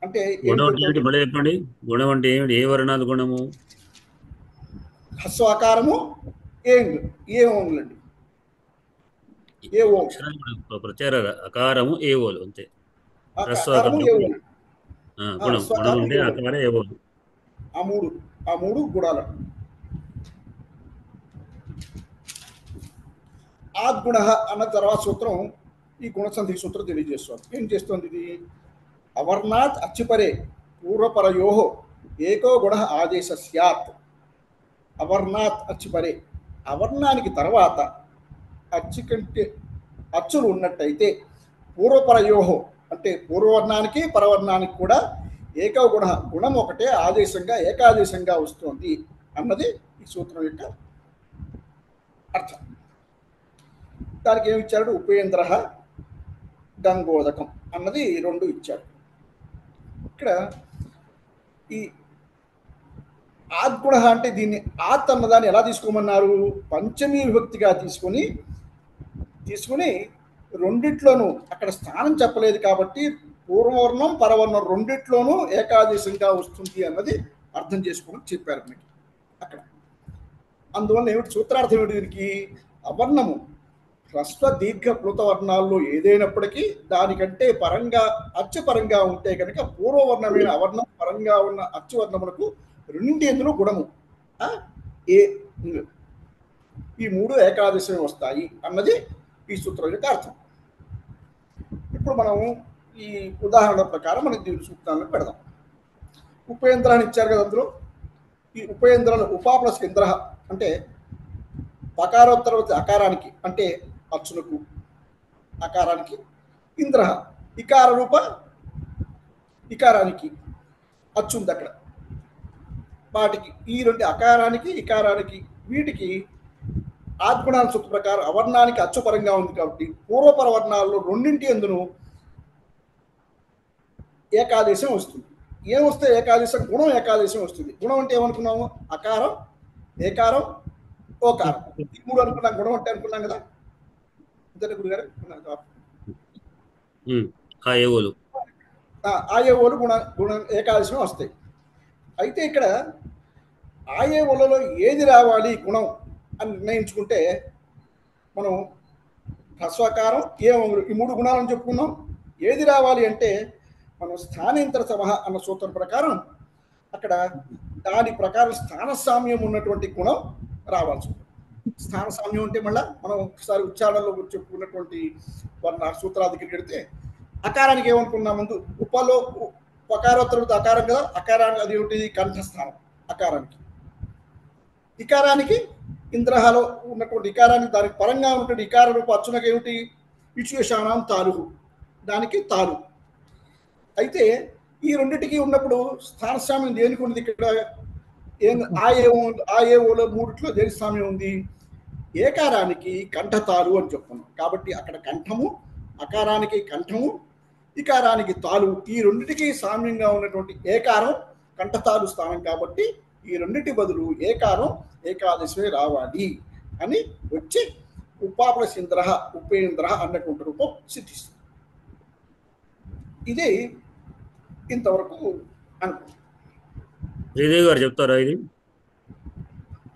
[SPEAKER 3] అంటే
[SPEAKER 1] గుణం అంటే ఏమిటి మళ్ళీ చెప్పండి. గుణం అంటే ఏమిటి? ఏ వర్ణాలు గుణము?
[SPEAKER 3] హ్రస్వాకారము, ఏ ఓంలండి, ఏ ఓం
[SPEAKER 1] ప్రత్యేక అకారము ఏ ఓలు అంతే.
[SPEAKER 3] అకారము ఏ ఓం,
[SPEAKER 1] గుణం గుణం అంటే అకార ఏ ఓలు,
[SPEAKER 3] ఆ మూడు గుణాలు. ఆద్గుణ అన్న తర్వాత సూత్రం ఈ గుణసంధి సూత్రం తెలియజేస్తుంది. ఏం చేస్తుంది ఇది? అవర్ణాత్ అచ్చిపరే పూర్వపరయో ఏకో గుణ ఆదేశ స్యాత్. అవర్ణాత్ అచ్చిపరే, అవర్ణానికి తర్వాత అచ్చి కంటే అచ్చులు ఉన్నట్టయితే పూర్వపరయోహో అంటే పూర్వవర్ణానికి పరవర్ణానికి కూడా ఏకో గుణం ఒకటే ఆదేశంగా ఏకాదేశంగా వస్తుంది అన్నది ఈ సూత్రం యొక్క అర్థం. దానికి ఏమి ఇచ్చాడు? ఉపేంద్ర, గంగోదకం అన్నది 2 ఇచ్చాడు. ఇక్కడ ఈ ఆద్గుణ అంటే దీన్ని ఆత్ అన్నదాన్ని ఎలా తీసుకోమన్నారు? పంచమీ విభక్తిగా తీసుకుని రెండిట్లోనూ అక్కడ స్థానం చెప్పలేదు కాబట్టి పూర్వవర్ణం పరవర్ణం రెండిట్లోనూ ఏకాదేశంగా వస్తుంది అన్నది అర్థం చేసుకోమని చెప్పారు మీకు అక్కడ. అందువల్ల ఏమిటి సూత్రార్థం ఏమిటి దీనికి? అవర్ణము హ్రస్వ దీర్ఘ ప్లుత వర్ణాల్లో ఏదైనప్పటికీ దానికంటే పరంగా అచ్చుపరంగా ఉంటే కనుక పూర్వవర్ణమైన అవర్ణం పరంగా ఉన్న అచ్చువర్ణములకు రెండింటి ఎందులో గుణము ఈ 3 ఏకాదశమే వస్తాయి అన్నది ఈ సూత్రం యొక్క అర్థం. ఇప్పుడు మనం ఈ ఉదాహరణ ప్రకారం మనం దీని సూత్రాలను పెడదాం. ఉపేంద్రాన్ని ఇచ్చారు కదా, అందులో ఈ ఉపేంద్రాలు ఉపా ప్లస్ ఇంద్ర అంటే పకారోత్తరవతి అకారానికి అంటే అచ్చునకు అకారానికి, ఇంద్ర ఇకార రూప ఇకారానికి అచ్చు ఉంది అక్కడ. వాటికి ఈ 2 అకారానికి ఇకారానికి వీటికి ఆద్గుణాల సూత్ర ప్రకారం అవర్ణానికి అచ్చుపరంగా ఉంది కాబట్టి పూర్వపర వర్ణాల్లో రెండింటి ఎందును ఏకాదేశం వస్తుంది. ఏమొస్తే ఏకాదేశం? గుణం ఏకాదేశం వస్తుంది. గుణం అంటే ఏమనుకున్నాము? అకారం, ఏకారం, ఓకారం, ఈ 3 అనుకున్నాం. గుణం అంటే అనుకున్నాం కదా ఇద్దరు గురుగారు. ఆయే ఓలు గుణ ఏకాదశం వస్తాయి. అయితే ఇక్కడ ఆయే ఓలలో ఏది రావాలి గుణం అని నిర్ణయించుకుంటే మనం హ్రస్వాకారం, ఏ ఓంలు ఈ 3 గుణాలను చెప్పుకున్నాం. ఏది రావాలి అంటే మనం స్థానేంతర సమహ అన్న సూత్రం ప్రకారం అక్కడ దాని ప్రకారం స్థాన సామ్యం ఉన్నటువంటి గుణం రావాల్సి ఉంటుంది. స్థాన సామ్యం అంటే మళ్ళీ మనం ఒకసారి ఉచ్చారణలో చెప్పుకున్నటువంటి సూత్రాల దగ్గరికి వెళితే అకారానికి ఏమనుకున్నాం? ముందు ఉపలో పకారోత్తర అకారం కదా, అకారానికి అది ఏమిటి? కంఠస్థానం అకారానికి. ఇకారానికి ఇంద్రహలో ఉన్నటువంటి ఇకారానికి దానికి పరంగా ఉన్నటువంటి ఇకార రూప అచ్చునకు ఏమిటి? ఇచ్చుషానం తాలుహు, దానికి తాలు. అయితే ఈ రెండింటికి ఉన్నప్పుడు స్థానస్వామ్యం దేనికి ఉంది? ఇక్కడ ఏ ఓలో 3 దేని సామ్యం ఉంది? ఏకారానికి కంఠతాలు అని చెప్పుకున్నాం. కాబట్టి అక్కడ కంఠము, అకారానికి కంఠము, ఇకారానికి తాలు, ఈ రెండింటికి సామ్యంగా ఉన్నటువంటి ఏకారం కంఠతాలు స్థానం కాబట్టి ఈ రెండింటి బదులు ఏకారం ఏకాదశమే రావాలి అని వచ్చి ఉపా ప్లస్ ఇంద్ర ఉపేంద్ర అన్నటువంటి రూపం సిద్ధిస్తుంది. ఇది ఇంతవరకు అనుకుంటున్నాను.
[SPEAKER 1] శ్రీదేవి గారు చెప్తారా? ఇది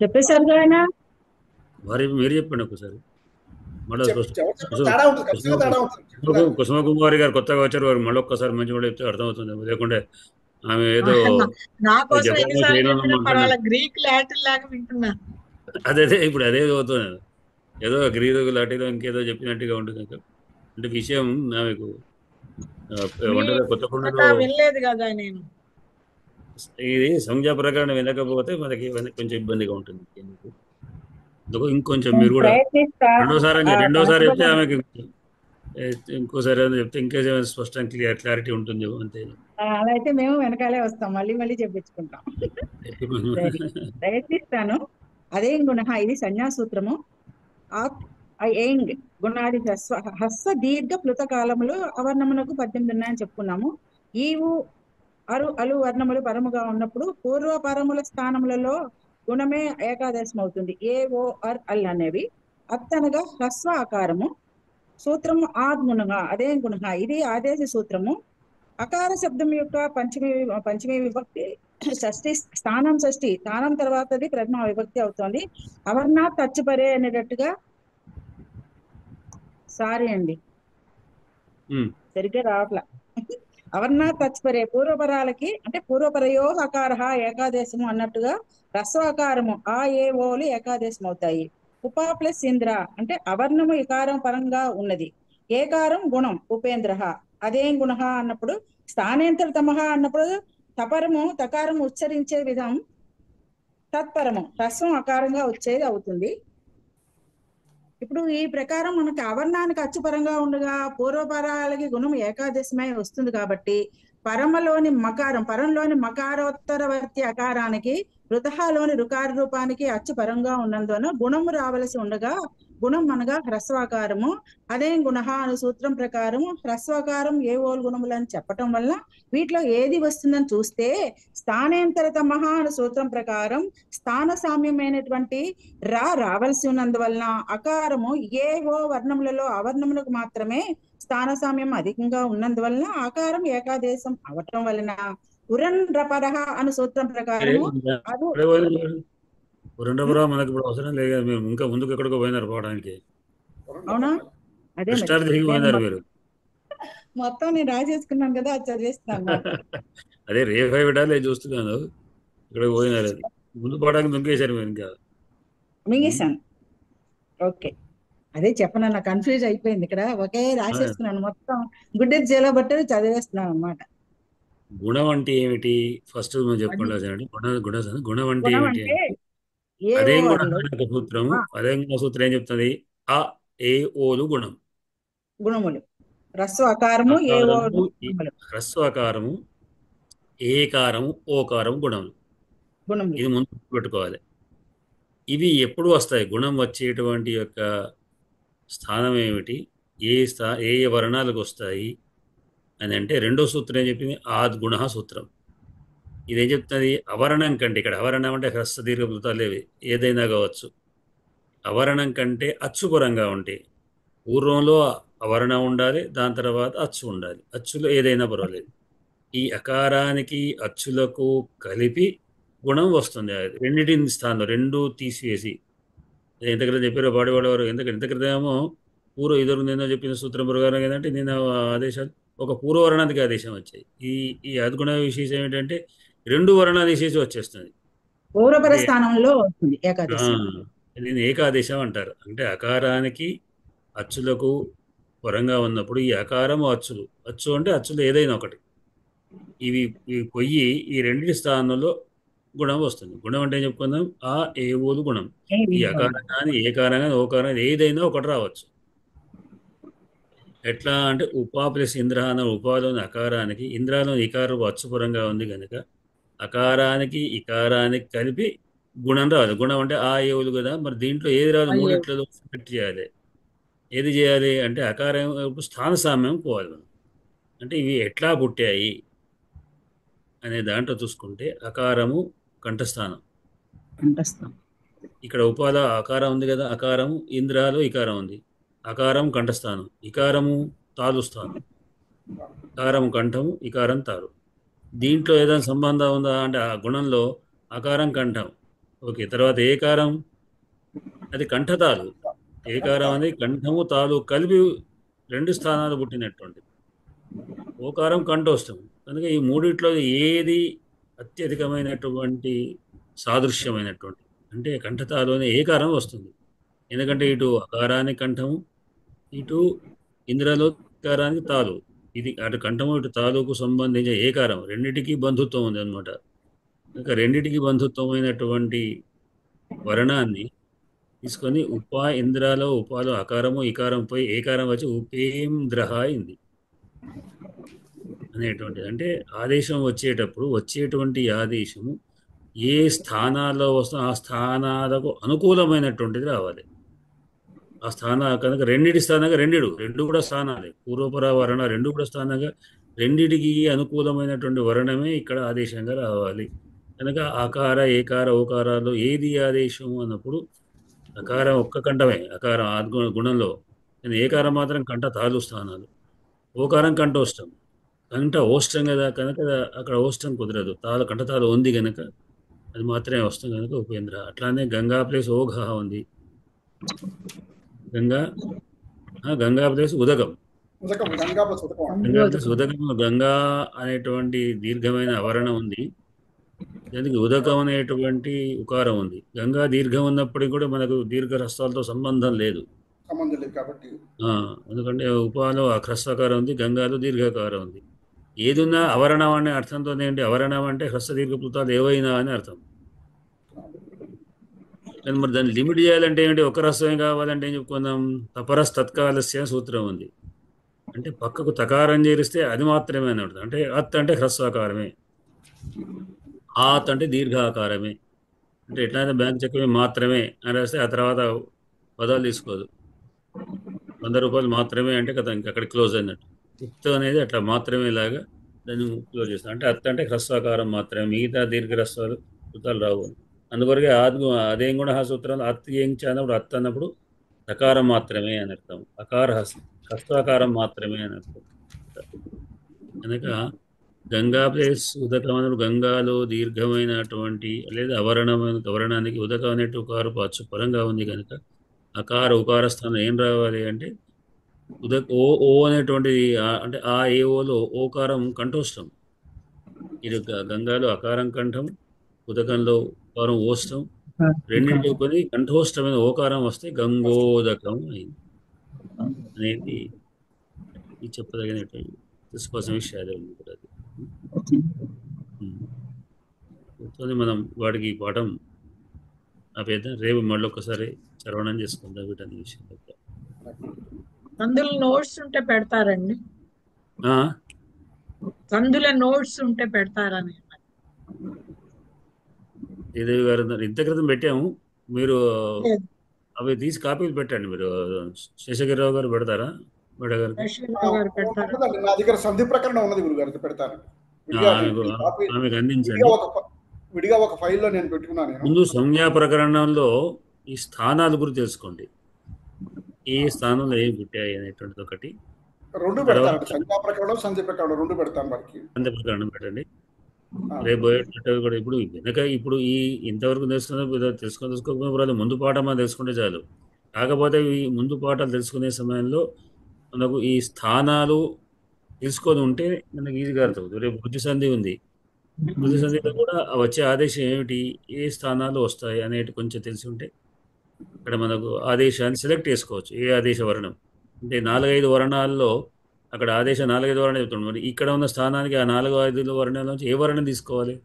[SPEAKER 5] చెప్పేశారు ఆయన.
[SPEAKER 1] మరి మీరు చెప్పండి ఒకసారి. కుసుమ కుమారి గారు కొత్తగా వచ్చారు, వారు మళ్ళీ ఒక్కసారి మంచి చెప్తే అర్థమవుతుంది. లేకుంటే ఆమె ఏదో
[SPEAKER 6] గ్రీక్ లాటిన్ లాగా వింటున్నా.
[SPEAKER 1] అదే ఇప్పుడు అదే చదువుతున్నాను. ఏదో గ్రీదో లాటిలో ఇంకేదో చెప్పినట్టుగా ఉంటుంది కదా. అంటే విషయం నాకు
[SPEAKER 6] మీ
[SPEAKER 1] వంటలో కొత్త
[SPEAKER 6] కథ
[SPEAKER 1] కుండలో
[SPEAKER 6] వినలేదు కదా నేను.
[SPEAKER 1] ఇది సంఖ్యా ప్రకారం వినకపోతే మనకి కొంచెం ఇబ్బందిగా ఉంటుంది. అందుకు ఇంకొంచెం
[SPEAKER 5] నేను
[SPEAKER 1] మీరు కూడా
[SPEAKER 5] ప్రయత్నిస్తా
[SPEAKER 1] రెండోసారి చెప్తే
[SPEAKER 5] కనకదుర్గ
[SPEAKER 1] ఆమెకి ఇంకోసారి ఏమైనా చెప్తే ఇంకేమైనా స్పష్టంగా క్లారిటీ ఉంటుంది అంతే.
[SPEAKER 5] అలా అయితే మేము వెనకాలే వస్తాం, మళ్ళీ మళ్ళీ చెప్పించుకుంటాం. సరే, ప్రయత్నిస్తాను. అదే గుణ ఇది సంజ్ఞాసూత్రము. ఏంగ్ గుణాది హస్వ దీర్ఘ ప్లుత కాలములు అవర్ణమునకు 18 ఉన్నాయని చెప్పుకున్నాము. ఈవు అరు అలు వర్ణములు పరముగా ఉన్నప్పుడు పూర్వ పరముల స్థానములలో గుణమే ఏకాదశం అవుతుంది. ఏ ఓ అర్ అల్ అనేవి అత్తనగా హ్రస్వ ఆకారము. సూత్రము ఆద్గుణగా అదే గుణ ఇది ఆదేశ సూత్రము. అకార శబ్దం యొక్క పంచమి విభక్తి షష్ఠి స్థానం తర్వాతది ప్రథమ విభక్తి అవుతోంది. అవర్ణ తచ్చుపరే అనేటట్టుగా. సారీ అండి, సరిగ్గా రావట్లా. అవర్ణ తచ్చుపరే పూర్వపరాలకి అంటే పూర్వపరయో అకార ఏకాదేశము అన్నట్టుగా రస్వాకారము ఆ ఏ ఓలు ఏకాదేశం అవుతాయి. ఉప ప్లస్ ఇంద్ర అంటే అవర్ణము ఇకారం పరంగా ఉన్నది. ఏకారం గుణం ఉపేంద్ర అదేం గుణ అన్నప్పుడు స్థానేంతర తమహ అన్నప్పుడు తపరము తకారము ఉచ్చరించే విధం తత్పరము హ్రస్వం అకారంగా వచ్చేది అవుతుంది. ఇప్పుడు ఈ ప్రకారం మనకి అవర్ణానికి అచ్చుపరంగా ఉండగా పూర్వపరాలకి గుణం ఏకాదశమై వస్తుంది కాబట్టి పరంలోని మకారోత్తరవర్తి అకారానికి ఋతహలోని రుకార రూపానికి అచ్చు పరంగా ఉన్నందున గుణము రావలసి ఉండగా గుణం అనగా హ్రస్వాకారము. అదే గుణ అను సూత్రం ప్రకారము హ్రస్వాకారం ఏ ఓలు గుణములని చెప్పటం వల్ల వీటిలో ఏది వస్తుందని చూస్తే స్థానేంతర తమహ అను సూత్రం ప్రకారం స్థాన సామ్యమైనటువంటి రావలసి ఉన్నందువలన అకారము ఏ ఓ వర్ణములలో అవర్ణములకు మాత్రమే స్థాన సామ్యం అధికంగా ఉన్నందువలన ఆకారం ఏకాదేశం అవటం వలన ఉరన్రపరహ అను సూత్రం ప్రకారము అది
[SPEAKER 1] మనకి ఇప్పుడు అవసరం లేదు కదా, మేము ఇంకా ముందుకు ఎక్కడికో పోయినారు పోవడానికి.
[SPEAKER 5] అవునా? అదే
[SPEAKER 1] తిరిగి పోయినారు మీరు.
[SPEAKER 5] మొత్తం నేను రాసేసుకున్నాను కదా, అది చదివేస్తున్నాను.
[SPEAKER 1] అదే రేఫై విడాలే చూస్తున్నాను, ఇక్కడ పోయినారు. ముందు పోవడానికి దుంకేశారు మీరు ఇంకా.
[SPEAKER 5] మింగేశాను. ఓకే, అదే చెప్పను, నాకు కన్ఫ్యూజ్ అయిపోయింది. ఇక్కడ ఒకే రాసేసుకున్నాను మొత్తం, గుడ్డెది చేలో బట్టి చదివేస్తున్నాను అనమాట.
[SPEAKER 1] గుణం అంటే ఏమిటి ఫస్ట్ మనం చెప్పుకోవాలి. గుణం అంటే ఏమిటి అంటే అదే సూత్రం. అదే సూత్రం ఏం చెప్తుంది? ఆ ఏ ఓలు గుణం
[SPEAKER 5] గుణములు హ్రస్వకారము ఏ ఓలు
[SPEAKER 1] హ్రస్వకారము ఏకారము ఓకారము గుణములు. ఇది ముందు పెట్టుకోవాలి. ఇవి ఎప్పుడు వస్తాయి? గుణం వచ్చేటువంటి యొక్క స్థానం ఏమిటి, ఏ వర్ణాలకు వస్తాయి అని అంటే రెండో సూత్రం ఏం చెప్పింది? ఆద్గుణ సూత్రం. ఇదేం చెప్తుంది? అవర్ణం కంటే, ఇక్కడ అవర్ణం అంటే హ్రస్వ దీర్ఘ ప్లుతాలేవి ఏదైనా కావచ్చు, అవర్ణం కంటే అచ్చుపరంగా ఉంటాయి. పూర్వంలో అవర్ణం ఉండాలి, దాని తర్వాత అచ్చు ఉండాలి. అచ్చులో ఏదైనా పర్వాలేదు. ఈ అకారానికి అచ్చులకు కలిపి గుణం వస్తుంది. రెండింటిని స్థానంలో రెండు తీసివేసి, ఎంతక్రితం చెప్పారో పాడేవాడవారు. ఎంతక్రితమేమో పూర్వ ఎదురుందేదో చెప్పిన సూత్రం ప్రకారం ఏంటంటే నేను ఆదేశాలు ఒక పూర్వవర్ణానికి ఆదేశం వచ్చాయి. ఈ అద్గుణ విశేషం ఏంటంటే రెండు వర్ణాలు తీసేసి వచ్చేస్తుంది.
[SPEAKER 5] పూర్వపర స్థానంలో వస్తుంది
[SPEAKER 1] దీన్ని ఏకాదేశం అంటారు. అంటే అకారానికి అచ్చులకు పరంగా ఉన్నప్పుడు ఈ అకారము అచ్చు అంటే అచ్చులు ఏదైనా ఒకటి, ఇవి పొయ్యి ఈ రెండింటి స్థానంలో గుణం వస్తుంది. గుణం అంటే ఏం చెప్పుకుందాం? ఆ ఏ ఓలు గుణం. ఈ అకారం కానీ ఏకారం కానీ ఓకారం ఏదైనా ఒకటి రావచ్చు. ఎట్లా అంటే ఉపా ప్లస్ ఇంద్ర అన్న ఉపాలోని అకారానికి ఇంద్రాలోని ఇకారం అచ్చుపరంగా ఉంది కనుక అకారానికి ఇకారానికి కలిపి గుణం రాదు. గుణం అంటే ఆ ఏవులు కదా. మరి దీంట్లో ఏది రాదు? మూడిట్లలో సెలెక్ట్ చేయాలి. ఏది చేయాలి అంటే అకారం స్థాన సామ్యం పోవాలి మనం. అంటే ఇవి ఎట్లా పుట్టాయి అనే దాంట్లో చూసుకుంటే అకారము కంఠస్థానం, ఇక్కడ ఉపాధ అకారం ఉంది కదా, అకారము ఇంద్రాలు ఇకారం ఉంది, అకారం కంఠస్థానం, ఇకారము తాలు స్థానం, అకారం కంఠము, ఇకారం తాలు. దీంట్లో ఏదైనా సంబంధం ఉందా అంటే ఆ గుణంలో అకారం కంఠం ఓకే. తర్వాత ఏకారం అది కంఠతాలు, ఏకారం అనేది కంఠము తాలు కలిపి రెండు స్థానాలు పుట్టినటువంటి. ఓకారం కంఠోష్టం. కనుక ఈ మూడిట్లో ఏది అత్యధికమైనటువంటి సాదృశ్యమైనటువంటి అంటే కంఠతాలోనే ఏకారం వస్తుంది. ఎందుకంటే ఇటు అకారానికి కంఠము, ఇటు ఇంద్రలో కారానికి తాలు. ఇది అటు కంఠము ఇటు తాలుకు సంబంధించిన ఏకారం రెండిటికి బంధుత్వం ఉంది అనమాట. ఇంకా రెండిటికి బంధుత్వమైనటువంటి వర్ణాన్ని తీసుకొని ఇంద్రాలో ఉపాలో అకారము ఇకారంపై ఏకారం వచ్చి ఉపేంద్ర అయింది అనేటువంటిది. అంటే ఆదేశం వచ్చేటప్పుడు వచ్చేటువంటి ఆదేశము ఏ స్థానాల్లో వస్తుందో ఆ స్థానాలకు అనుకూలమైనటువంటిది రావాలి. ఆ కనుక రెండిటి స్థానంగా రెండు కూడా స్థానాలే, పూర్వపర వర్ణ రెండు కూడా స్థానంగా రెండిటికి అనుకూలమైనటువంటి వర్ణమే ఇక్కడ ఆదేశంగా రావాలి. కనుక ఆకార ఏకార ఓకారాలు ఏది ఆదేశం అన్నప్పుడు అకారం ఒక్క కంఠమే, అకారం గుణంలో, కానీ ఏకారం మాత్రం కంఠ తాలు స్థానాలు, ఓకారం కంఠోష్టం, కంఠ ఓష్టం కదా, కనుక అక్కడ ఓష్టం కుదరదు, కంఠతాలు ఉంది కనుక అది మాత్రమే వస్తుంది కనుక ఉపేంద్ర. అట్లానే గంగా ప్లేస్ ఓఘ ఉంది, గంగా ప్లేస్ ఉదకం, గంగా ప్లేస్ ఉదకం, గంగా అనేటువంటి దీర్ఘమైన ఆవరణ ఉంది, దానికి ఉదకం అనేటువంటి ఉకారం ఉంది. గంగా దీర్ఘం ఉన్నప్పటికీ కూడా మనకు దీర్ఘ హ్రస్వాలతో సంబంధం లేదు
[SPEAKER 3] కాబట్టి,
[SPEAKER 1] ఎందుకంటే ఉపాలో హ్రస్వకారం ఉంది, గంగాలో దీర్ఘకారం ఉంది. ఏదున్నా అవరణం అనే అర్థంతో ఏంటి, అవరణం అంటే హ్రస్వ దీర్ఘప్లుతాలు ఏవైనా అని అర్థం. కానీ మరి దాన్ని లిమిట్ చేయాలంటే ఏంటి, ఒక రసమే కావాలంటే ఏం చెప్పుకుందాం, తపరస్ తత్కాలస్య సూత్రం ఉంది. అంటే పక్కకు తకారం చేరిస్తే అది మాత్రమే అని అర్థం. అంటే అత్ అంటే హ్రస్వాకారమే, ఆత్ అంటే దీర్ఘాకారమే. అంటే ఎట్లయితే బ్యాంక్ చెక్ మాత్రమే అని రాస్తే ఆ తర్వాత పదాలు తీసుకోదు. 100 రూపాయలు మాత్రమే అంటే కదా ఇంకా అక్కడ క్లోజ్ అయినట్టు. ఉక్త అనేది అట్లా మాత్రమే లాగా దాన్ని క్లోజ్ చేస్తాం. అంటే అత్ అంటే హ్రస్వాకారం మాత్రమే, మిగతా దీర్ఘ హ్రస్వాలు సూత్రాలు రావు. అందుకొరకే అదేం కూడా సూత్రాలు అత్ ఏం అన్నప్పుడు అత్ అన్నప్పుడు సకారం మాత్రమే అని అర్థం, అకార హ్రస్వాకారం మాత్రమే అని అర్థం. కనుక గంగా ప్లేస్ ఉదకం అన్నప్పుడు గంగాలో దీర్ఘమైనటువంటి లేదా అవరణానికి ఉదకం అనేటు ఉకారు అచ్చు పరంగా ఉంది కనుక అకార ఉకార స్థానం ఏం రావాలి అంటే ఓ అనేటువంటి, అంటే ఆ ఏఓలో ఓకారం కంఠోష్టం. ఇది గంగాలో అకారం కంఠం, ఉదకంలో ఉకారం ఓష్టం, రెండింటి కొని కంఠోష్టమైన ఓకారం వస్తే గంగోదకం అయింది అనేది ఈ చెప్పదగినటువంటి తీసుకోవాల్సిన విషయాలు కూడా. మనం వాడికి పాఠం ఆపేద్దాం, రేపు మళ్ళీ ఒకసారి చరవణం చేసుకుందాం వీటన్ని విషయాలు.
[SPEAKER 6] సందుల నోట్స్ ఉంటే పెడతారండి, సందుల నోట్స్ ఉంటే పెడతారని
[SPEAKER 1] శ్రీదేవి గారు ఇంత క్రితం పెట్టాము, మీరు అవి తీసి కాపీలు పెట్టండి. మీరు శేషగిరిరావు గారు పెడతారా?
[SPEAKER 3] నా దగ్గర సంధి ప్రకరణ ఉన్నది గురుగారు, పెడతాను.
[SPEAKER 1] ఆమెకు అందించండి.
[SPEAKER 3] విడిగా ఒక ఫైల్లో నేను పెట్టుకున్నాను.
[SPEAKER 1] ముందు సంజ్ఞా ప్రకరణంలో ఈ స్థానాల గురించి తెలుసుకోండి, ఏ స్థానంలో ఏం పుట్టాయి అనేటువంటిది ఒకటి.
[SPEAKER 3] రెండు పెడతాను, సంజ్ఞా ప్రకరణం సంధి ప్రకరణం రెండు పెడతాను. వారికి
[SPEAKER 1] సంధి ప్రకరణం పెట్టండి. రేపు కూడా ఇప్పుడు వెనక ఇప్పుడు ఈ ఇంతవరకు తెలుసుకోకపోతే ముందు పాఠం మనం తెలుసుకుంటే చాలు. కాకపోతే ఈ ముందు పాఠాలు తెలుసుకునే సమయంలో మనకు ఈ స్థానాలు తెలుసుకొని ఉంటే మనకి ఈజీగా అర్థమవుతుంది. రేపు వృద్ధి సంధి ఉంది, వృద్ధి సంధిలో కూడా వచ్చే ఆదేశం ఏమిటి, ఏ స్థానాలు వస్తాయి అనేది కొంచెం తెలిసి ఉంటే ఇక్కడ మనకు ఆదేశాన్ని సెలెక్ట్ చేసుకోవచ్చు. ఏ ఆదేశ వర్ణం అంటే 4-5 వర్ణాల్లో అక్కడ ఆదేశం 4-5 వర్ణం చెప్తుంది. మరి ఇక్కడ ఉన్న స్థానానికి ఆ 4-5 వర్ణాల నుంచి ఏ వర్ణం తీసుకోవాలి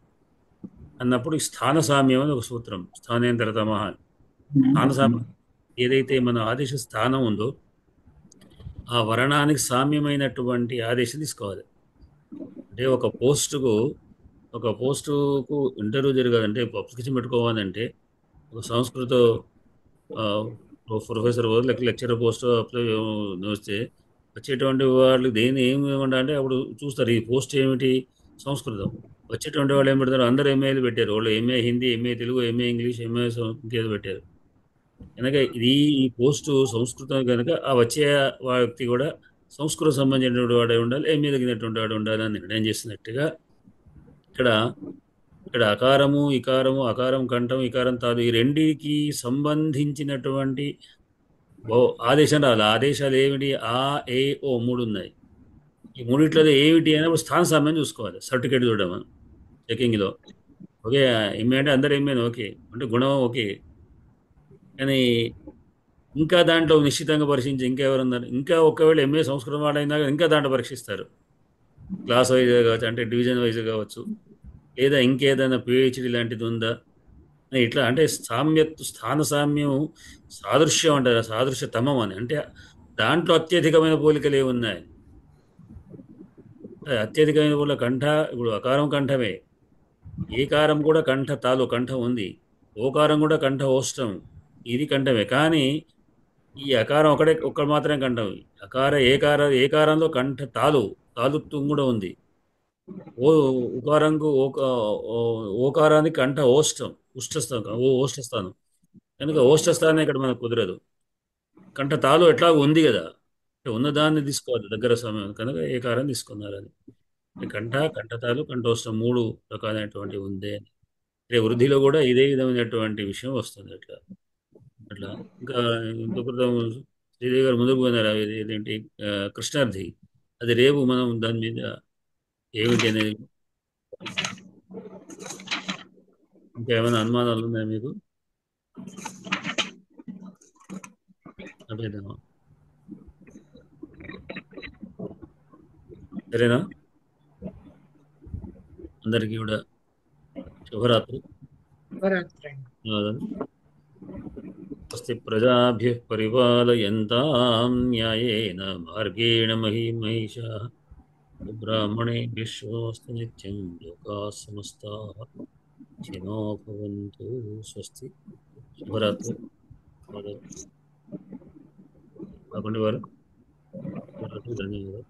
[SPEAKER 1] అన్నప్పుడు ఈ స్థాన సామ్యం అని ఒక సూత్రం, స్థానేంతరతమః. స్థాన సామ్యం ఏదైతే మన ఆదేశ స్థానం ఉందో ఆ వర్ణానికి సామ్యమైనటువంటి ఆదేశం తీసుకోవాలి. అంటే ఒక పోస్టుకు ఇంటర్వ్యూ జరగాలంటే అప్లికేషన్ పెట్టుకోవాలంటే ఒక సంస్కృత ప్రొఫెసర్ లెక్చరర్ పోస్ట్ అప్లై వస్తే వచ్చేటువంటి వాళ్ళు దేని ఏమి అంటే అప్పుడు చూస్తారు ఈ పోస్ట్ ఏమిటి, సంస్కృతం. వచ్చేటువంటి వాళ్ళు ఏం పెడతారు, అందరూ ఎంఏలు పెట్టారు. వాళ్ళు MA Hindi, MA Telugu, MA English, MA ఇంకేదో పెట్టారు. కనుక ఈ పోస్టు సంస్కృతం కనుక ఆ వచ్చే వ్యక్తి కూడా సంస్కృతం సంబంధించినటువంటి వాడే ఉండాలి, ఎంఏ తగినటువంటి వాడు ఉండాలి అని నిర్ణయం చేసినట్టుగా ఇక్కడ అకారము ఇకారము, అకారం కంఠం ఇకారం తాదు, ఈ రెండికి సంబంధించినటువంటి ఆదేశం రావాలి. ఆదేశాలు ఏమిటి, ఆ ఏ ఓ 3 ఉన్నాయి. ఈ మూడిట్లో ఏమిటి అయినప్పుడు స్థాన సామ్యం చూసుకోవాలి. సర్టిఫికేట్ చూడడం మనం చెకింగ్లో ఓకే ఎంఏ అంటే అందరు ఎంఏ ఓకే అంటే గుణం ఓకే, కానీ ఇంకా దాంట్లో నిశ్చితంగా పరీక్షించి ఇంకా ఎవరున్నారు, ఇంకా ఒకవేళ ఎంఏ సంస్కృతం వాడైనా ఇంకా దాంట్లో పరీక్షిస్తారు. క్లాస్ వైజ్ కావచ్చు, అంటే డివిజన్ వైజ్ కావచ్చు, లేదా ఇంకేదైనా పిహెచ్డి లాంటిది ఉందా ఇట్లా. అంటే స్థాన సామ్యం, సాదృశ్యం అంటారు, సాదృశ్యతమం అని. అంటే దాంట్లో అత్యధికమైన పోలికలు ఏమున్నాయి, అత్యధికమైన పోలిక కంఠ. ఇప్పుడు అకారం కంఠమే, ఏకారం కూడా కంఠ తాలు కంఠం ఉంది, ఓకారం కూడా కంఠ ఓష్టం, ఇది కంఠమే. కానీ ఈ అకారం ఒక్క మాత్రమే కంఠం. ఏకారంలో కంఠ తాలుత్వం కూడా ఉంది. ఉకారంకు ఓకారానికి కంఠ ఉష్టస్థానం ఓష్టస్థానం. కనుక ఓష్టస్థానం ఇక్కడ మనకు కుదరదు. కంఠ తాలు ఎట్లా ఉంది కదా, ఉన్నదాన్ని తీసుకోవాలి దగ్గర సమయం, కనుక ఏకారం తీసుకున్నారని. కంఠతాలు కంఠోష్టం 3 రకాలైనటువంటి ఉంది. వృద్ధిలో కూడా ఇదే విధమైనటువంటి విషయం వస్తుంది అట్లా. ఇంకా ఇంకొకరు శ్రీదేవి గారు ముందుకు పోయినారు, ఇదేంటి కృష్ణార్థి, అది రేపు మనం దాని మీద ఏమిటి అనేది. ఇంకా ఏమైనా అనుమానాలు ఉన్నాయా మీకు? అదేనా, సరేనా? అందరికీ కూడా శుభరాత్రి. స్వస్తి ప్రజాభ్యః పరిపాలయంతాం న్యాయేన మార్గేణ మహిమహేషాః. బ్రాహ్మణేభ్యః శుభమస్తు నిత్యం. లోకాః సమస్తాః సుఖినో భవంతు. స్వస్తి. శుభరాత్రి. కాకుండా వారు ధన్యవాదాలు.